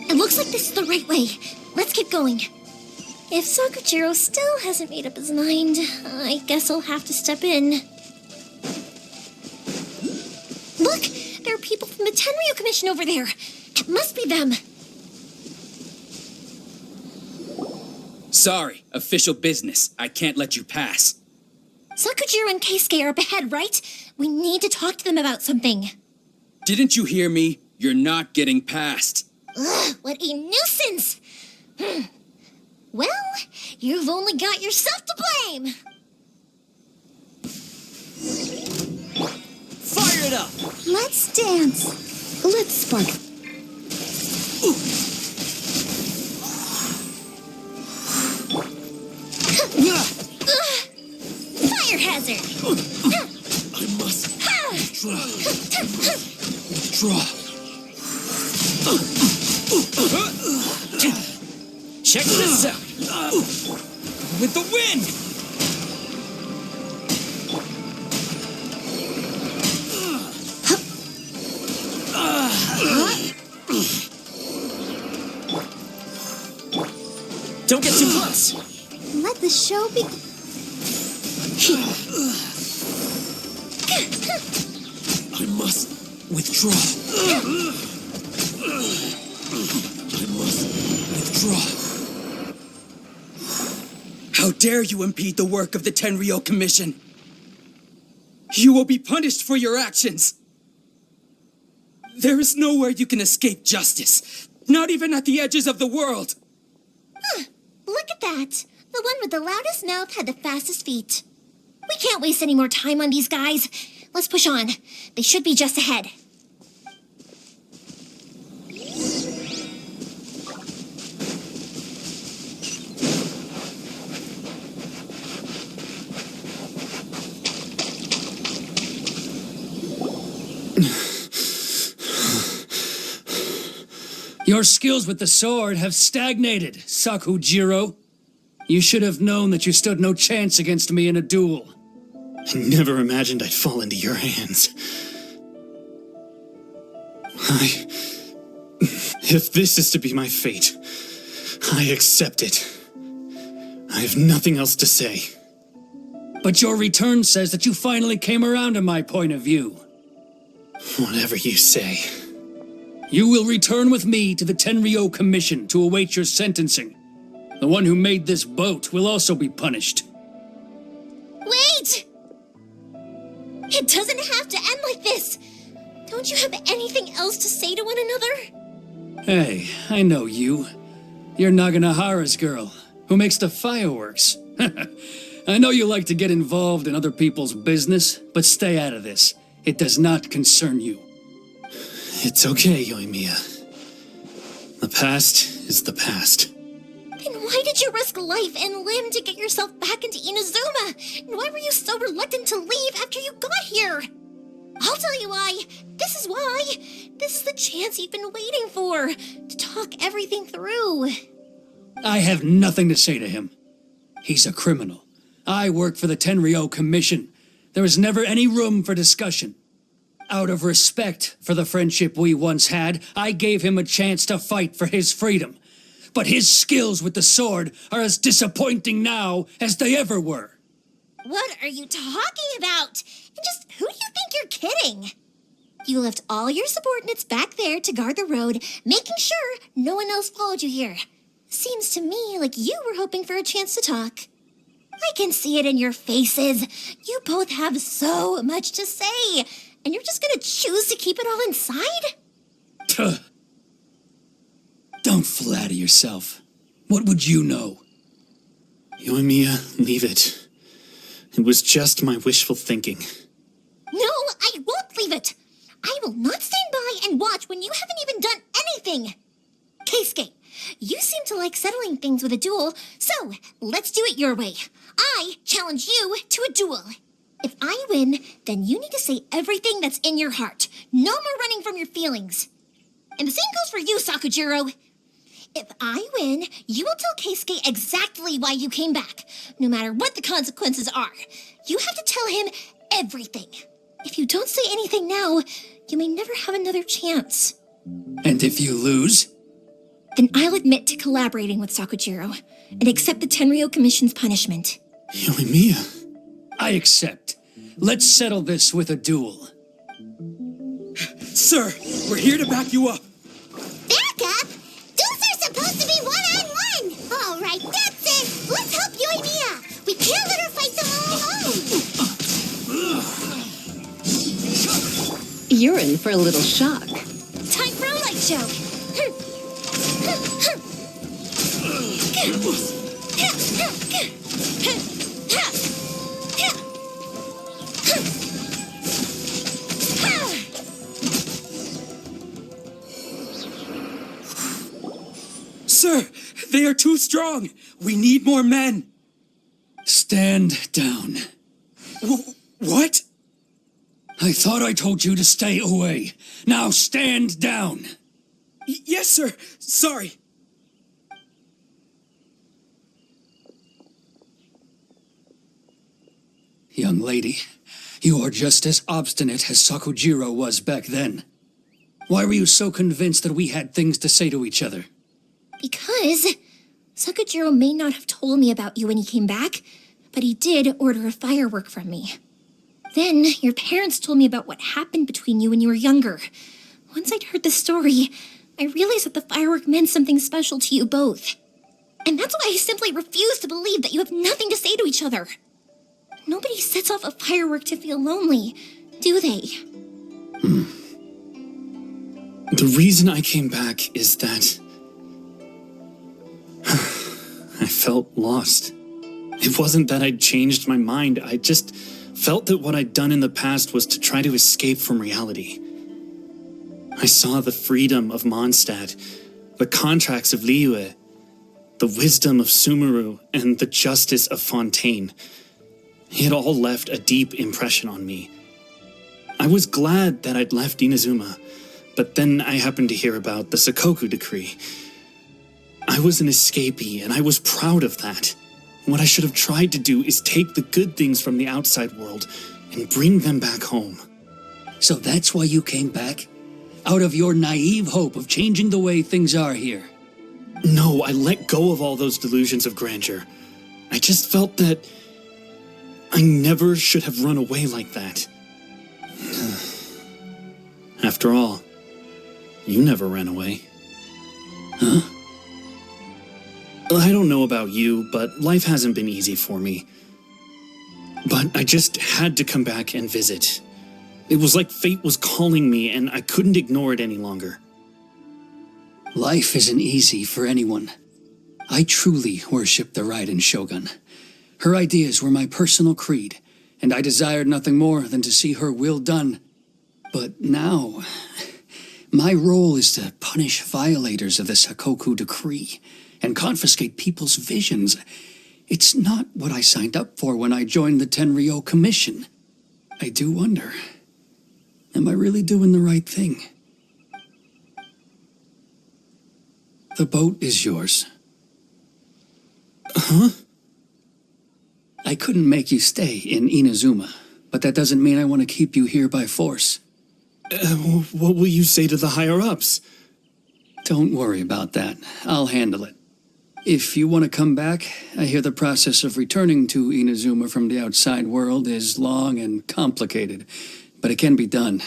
It looks like this is the right way. Let's get going. If Sakujirou still hasn't made up his mind, I guess I'll have to step in. Look! There are people from the Tenryou Commission over there! It must be them! Sorry, official business. I can't let you pass. Sakujirou and Keisuke are up ahead, right? We need to talk to them about something. Didn't you hear me? You're not getting past. Ugh, what a nuisance! Well, you've only got yourself to blame! Fire it up! Let's dance. Let's spark. Fire hazard! I must withdraw. Check this out! With the wind! Don't get too close! Let the show be. I must withdraw. I must withdraw. How dare you impede the work of the Tenryou Commission? You will be punished for your actions. There is nowhere you can escape justice, not even at the edges of the world. Look at that! The one with the loudest mouth had the fastest feet. We can't waste any more time on these guys. Let's push on. They should be just ahead. Your skills with the sword have stagnated, Sakujirou. You should have known that you stood no chance against me in a duel. I never imagined I'd fall into your hands. If this is to be my fate, I accept it. I have nothing else to say. But your return says that you finally came around to my point of view. Whatever you say. You will return with me to the Tenryou Commission to await your sentencing. The one who made this boat will also be punished. Wait! It doesn't have to end like this! Don't you have anything else to say to one another? Hey, I know you. You're Naganohara's girl, who makes the fireworks. I know you like to get involved in other people's business, but stay out of this. It does not concern you. It's okay, Yoimiya. The past is the past. Then why did you risk life and limb to get yourself back into Inazuma? And why were you so reluctant to leave after you got here? I'll tell you why. This is why. This is the chance you've been waiting for, to talk everything through. I have nothing to say to him. He's a criminal. I work for the Tenryou Commission. There is never any room for discussion. Out of respect for the friendship we once had, I gave him a chance to fight for his freedom. But his skills with the sword are as disappointing now as they ever were. What are you talking about? And just who do you think you're kidding? You left all your subordinates back there to guard the road, making sure no one else followed you here. Seems to me like you were hoping for a chance to talk. I can see it in your faces. You both have so much to say, and you're just gonna choose to keep it all inside? Tuh. Don't flatter yourself. What would you know? Yoimiya, leave it. It was just my wishful thinking. No, I won't leave it. I will not stand by and watch when you haven't even done anything. Keisuke, you seem to like settling things with a duel, so let's do it your way. I challenge you to a duel. If I win, then you need to say everything that's in your heart. No more running from your feelings. And the same goes for you, Sakujirou. If I win, you will tell Keisuke exactly why you came back, no matter what the consequences are. You have to tell him everything. If you don't say anything now, you may never have another chance. And if you lose? Then I'll admit to collaborating with Sakujirou and accept the Tenryou Commission's punishment. Yoimiya. I accept. Let's settle this with a duel. Sir, we're here to back you up. Back up? Duels are supposed to be one-on-one. All right, that's it. Let's help Yoimiya. We can't let her fight them all alone. You're in for a little shock. Time for a light show. Sir, they are too strong. We need more men. Stand down. What? I thought I told you to stay away. Now stand down. Yes, sir. Sorry. Young lady, you are just as obstinate as Sakujirou was back then. Why were you so convinced that we had things to say to each other? Because Sakujirou may not have told me about you when he came back, but he did order a firework from me. Then your parents told me about what happened between you when you were younger. Once I'd heard the story, I realized that the firework meant something special to you both. And that's why I simply refuse to believe that you have nothing to say to each other. Nobody sets off a firework to feel lonely, do they? The reason I came back is that I felt lost. It wasn't that I'd changed my mind. I just felt that what I'd done in the past was to try to escape from reality. I saw the freedom of Mondstadt, the contracts of Liyue, the wisdom of Sumeru, and the justice of Fontaine. It all left a deep impression on me. I was glad that I'd left Inazuma, but then I happened to hear about the Sakoku decree. I was an escapee, and I was proud of that. What I should have tried to do is take the good things from the outside world and bring them back home. So that's why you came back? Out of your naive hope of changing the way things are here? No, I let go of all those delusions of grandeur. I just felt that I never should have run away like that. After all, you never ran away. Huh? I don't know about you, but life hasn't been easy for me. But I just had to come back and visit. It was like fate was calling me, and I couldn't ignore it any longer. Life isn't easy for anyone. I truly worship the Raiden Shogun. Her ideas were my personal creed, and I desired nothing more than to see her will done. But now, my role is to punish violators of the Sakoku decree and confiscate people's visions. It's not what I signed up for when I joined the Tenryou Commission. I do wonder, am I really doing the right thing? The boat is yours. Huh? I couldn't make you stay in Inazuma, but that doesn't mean I want to keep you here by force. What will you say to the higher-ups? Don't worry about that. I'll handle it. If you want to come back, I hear the process of returning to Inazuma from the outside world is long and complicated, but it can be done.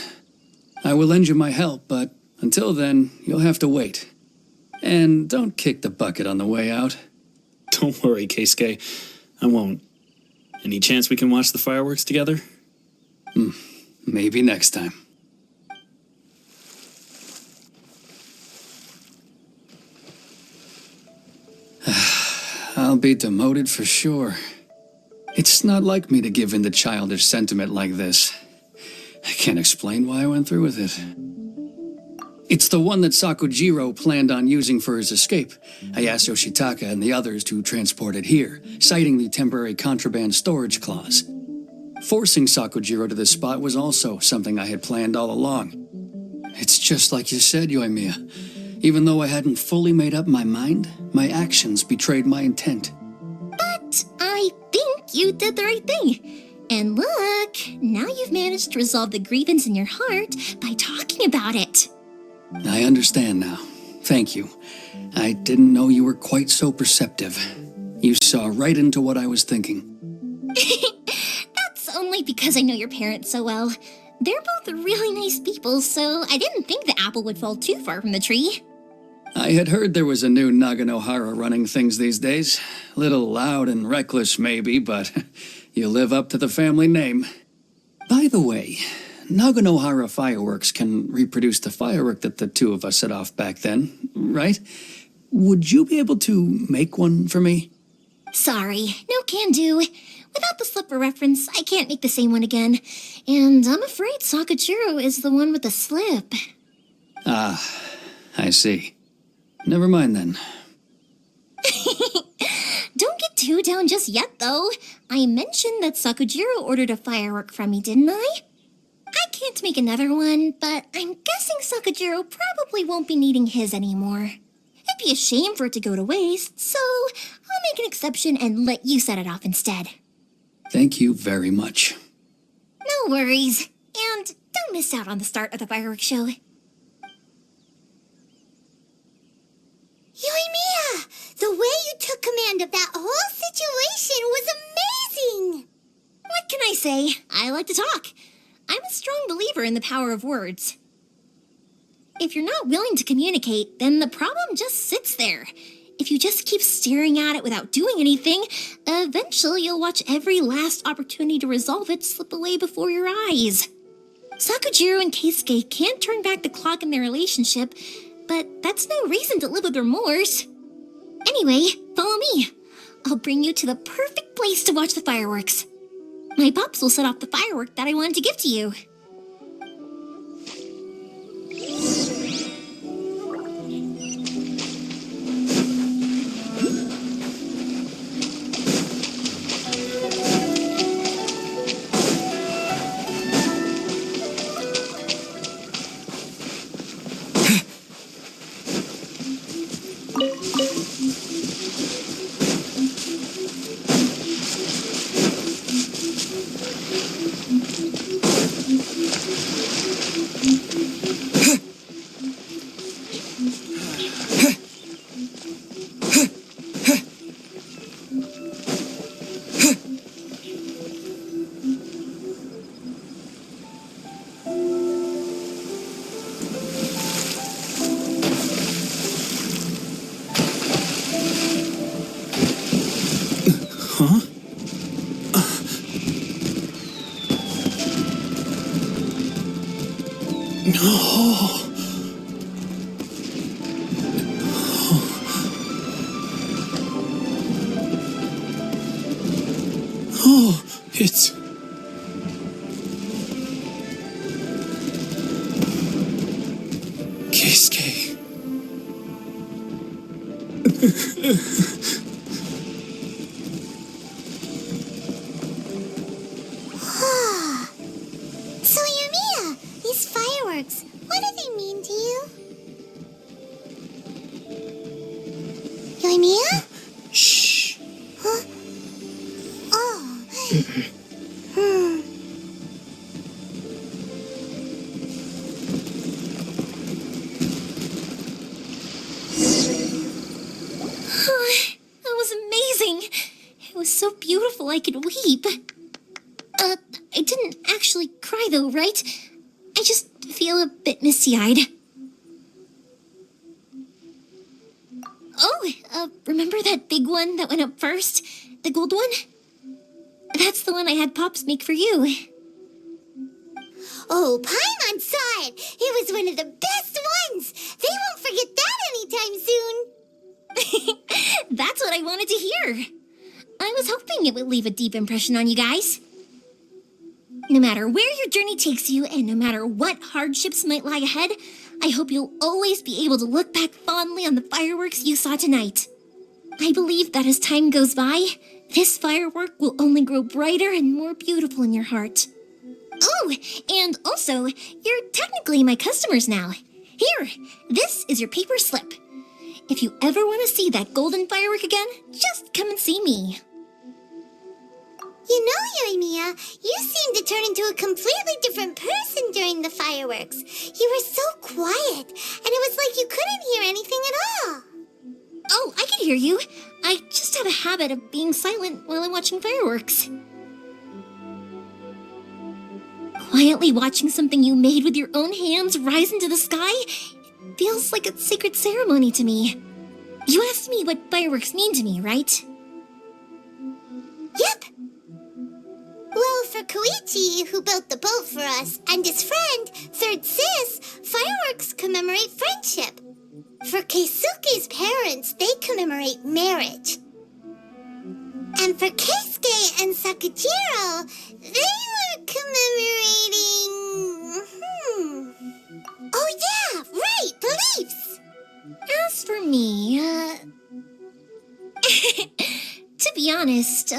I will lend you my help, but until then, you'll have to wait. And don't kick the bucket on the way out. Don't worry, Keisuke. I won't. Any chance we can watch the fireworks together? Maybe next time. I'll be demoted for sure. It's not like me to give in to childish sentiment like this. I can't explain why I went through with it. It's the one that Sakujirou planned on using for his escape. I asked Yoshitaka and the others to transport it here, citing the temporary contraband storage clause. Forcing Sakujirou to this spot was also something I had planned all along. It's just like you said, Yoimiya. Even though I hadn't fully made up my mind, my actions betrayed my intent. But I think you did the right thing. And look, now you've managed to resolve the grievance in your heart by talking about it. I understand now. Thank you. I didn't know you were quite so perceptive. You saw right into what I was thinking. That's only because I know your parents so well. They're both really nice people, so I didn't think the apple would fall too far from the tree. I had heard there was a new Naganohara running things these days. Little loud and reckless, maybe, but you live up to the family name. By the way, Naganohara fireworks can reproduce the firework that the two of us set off back then, right? Would you be able to make one for me? Sorry, no can do. Without the slipper reference, I can't make the same one again. And I'm afraid Sakujirou is the one with the slip. Ah, I see. Never mind then. Don't get too down just yet, though. I mentioned that Sakujirou ordered a firework from me, didn't I? I can't make another one, but I'm guessing Sakujirou probably won't be needing his anymore. It'd be a shame for it to go to waste, so I'll make an exception and let you set it off instead. Thank you very much. No worries. And don't miss out on the start of the fireworks show. Yoimiya, the way you took command of that whole situation was amazing! What can I say? I like to talk. I'm a strong believer in the power of words. If you're not willing to communicate, then the problem just sits there. If you just keep staring at it without doing anything, eventually you'll watch every last opportunity to resolve it slip away before your eyes. Sakujirou and Keisuke can't turn back the clock in their relationship, but that's no reason to live with remorse. Anyway, follow me. I'll bring you to the perfect place to watch the fireworks. My pops will set off the firework that I wanted to give to you. Oh, it's... Keisuke. So, Yoimiya, these fireworks, what do they mean to you? Yoimiya? Shh. Huh? Oh. That was amazing. It was so beautiful I could weep. I didn't actually cry though, right? I just feel a bit misty-eyed. Oh, remember that big one that went up first? The gold one? That's the one I had Pops make for you. Oh, Paimon saw it. It was one of the best ones. They won't forget that anytime soon. That's what I wanted to hear. I was hoping it would leave a deep impression on you guys. No matter where your journey takes you, and no matter what hardships might lie ahead, I hope you'll always be able to look back fondly on the fireworks you saw tonight. I believe that as time goes by, this firework will only grow brighter and more beautiful in your heart. Oh, and also, you're technically my customers now. Here, this is your paper slip. If you ever want to see that golden firework again, just come and see me. You know, Yoimiya, you seemed to turn into a completely different person during the fireworks. You were so quiet, and it was like you couldn't hear anything at all. Oh, I can hear you. I just have a habit of being silent while I'm watching fireworks. Quietly watching something you made with your own hands rise into the sky feels like a sacred ceremony to me. You asked me what fireworks mean to me, right? Yep. Well, for Koichi, who built the boat for us, and his friend, Third Sis, fireworks commemorate friendship. For Keisuke's parents, they commemorate marriage. And for Keisuke and Sakujirou, they were commemorating... Oh yeah, right, beliefs! As for me, to be honest,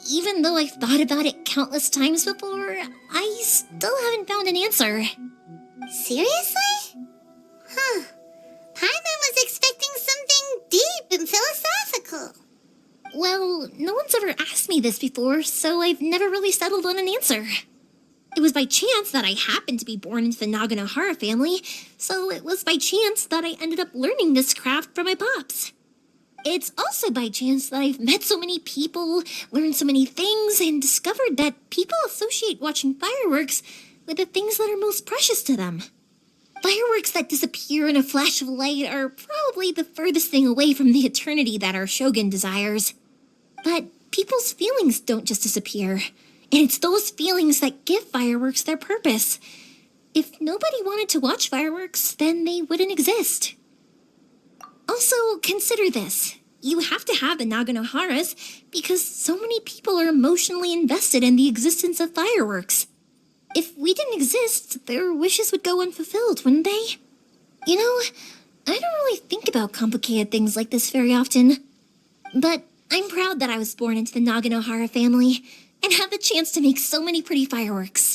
even though I've thought about it countless times before, I still haven't found an answer. Seriously? Huh. Paimon was expecting something deep and philosophical. Well, no one's ever asked me this before, so I've never really settled on an answer. It was by chance that I happened to be born into the Naganohara family, so it was by chance that I ended up learning this craft from my pops. It's also by chance that I've met so many people, learned so many things, and discovered that people associate watching fireworks with the things that are most precious to them. Fireworks that disappear in a flash of light are probably the furthest thing away from the eternity that our shogun desires. But people's feelings don't just disappear, and it's those feelings that give fireworks their purpose. If nobody wanted to watch fireworks, then they wouldn't exist. Also, consider this. You have to have the Naganoharas because so many people are emotionally invested in the existence of fireworks. If we didn't exist, their wishes would go unfulfilled, wouldn't they? You know, I don't really think about complicated things like this very often. But I'm proud that I was born into the Naganohara family and have the chance to make so many pretty fireworks.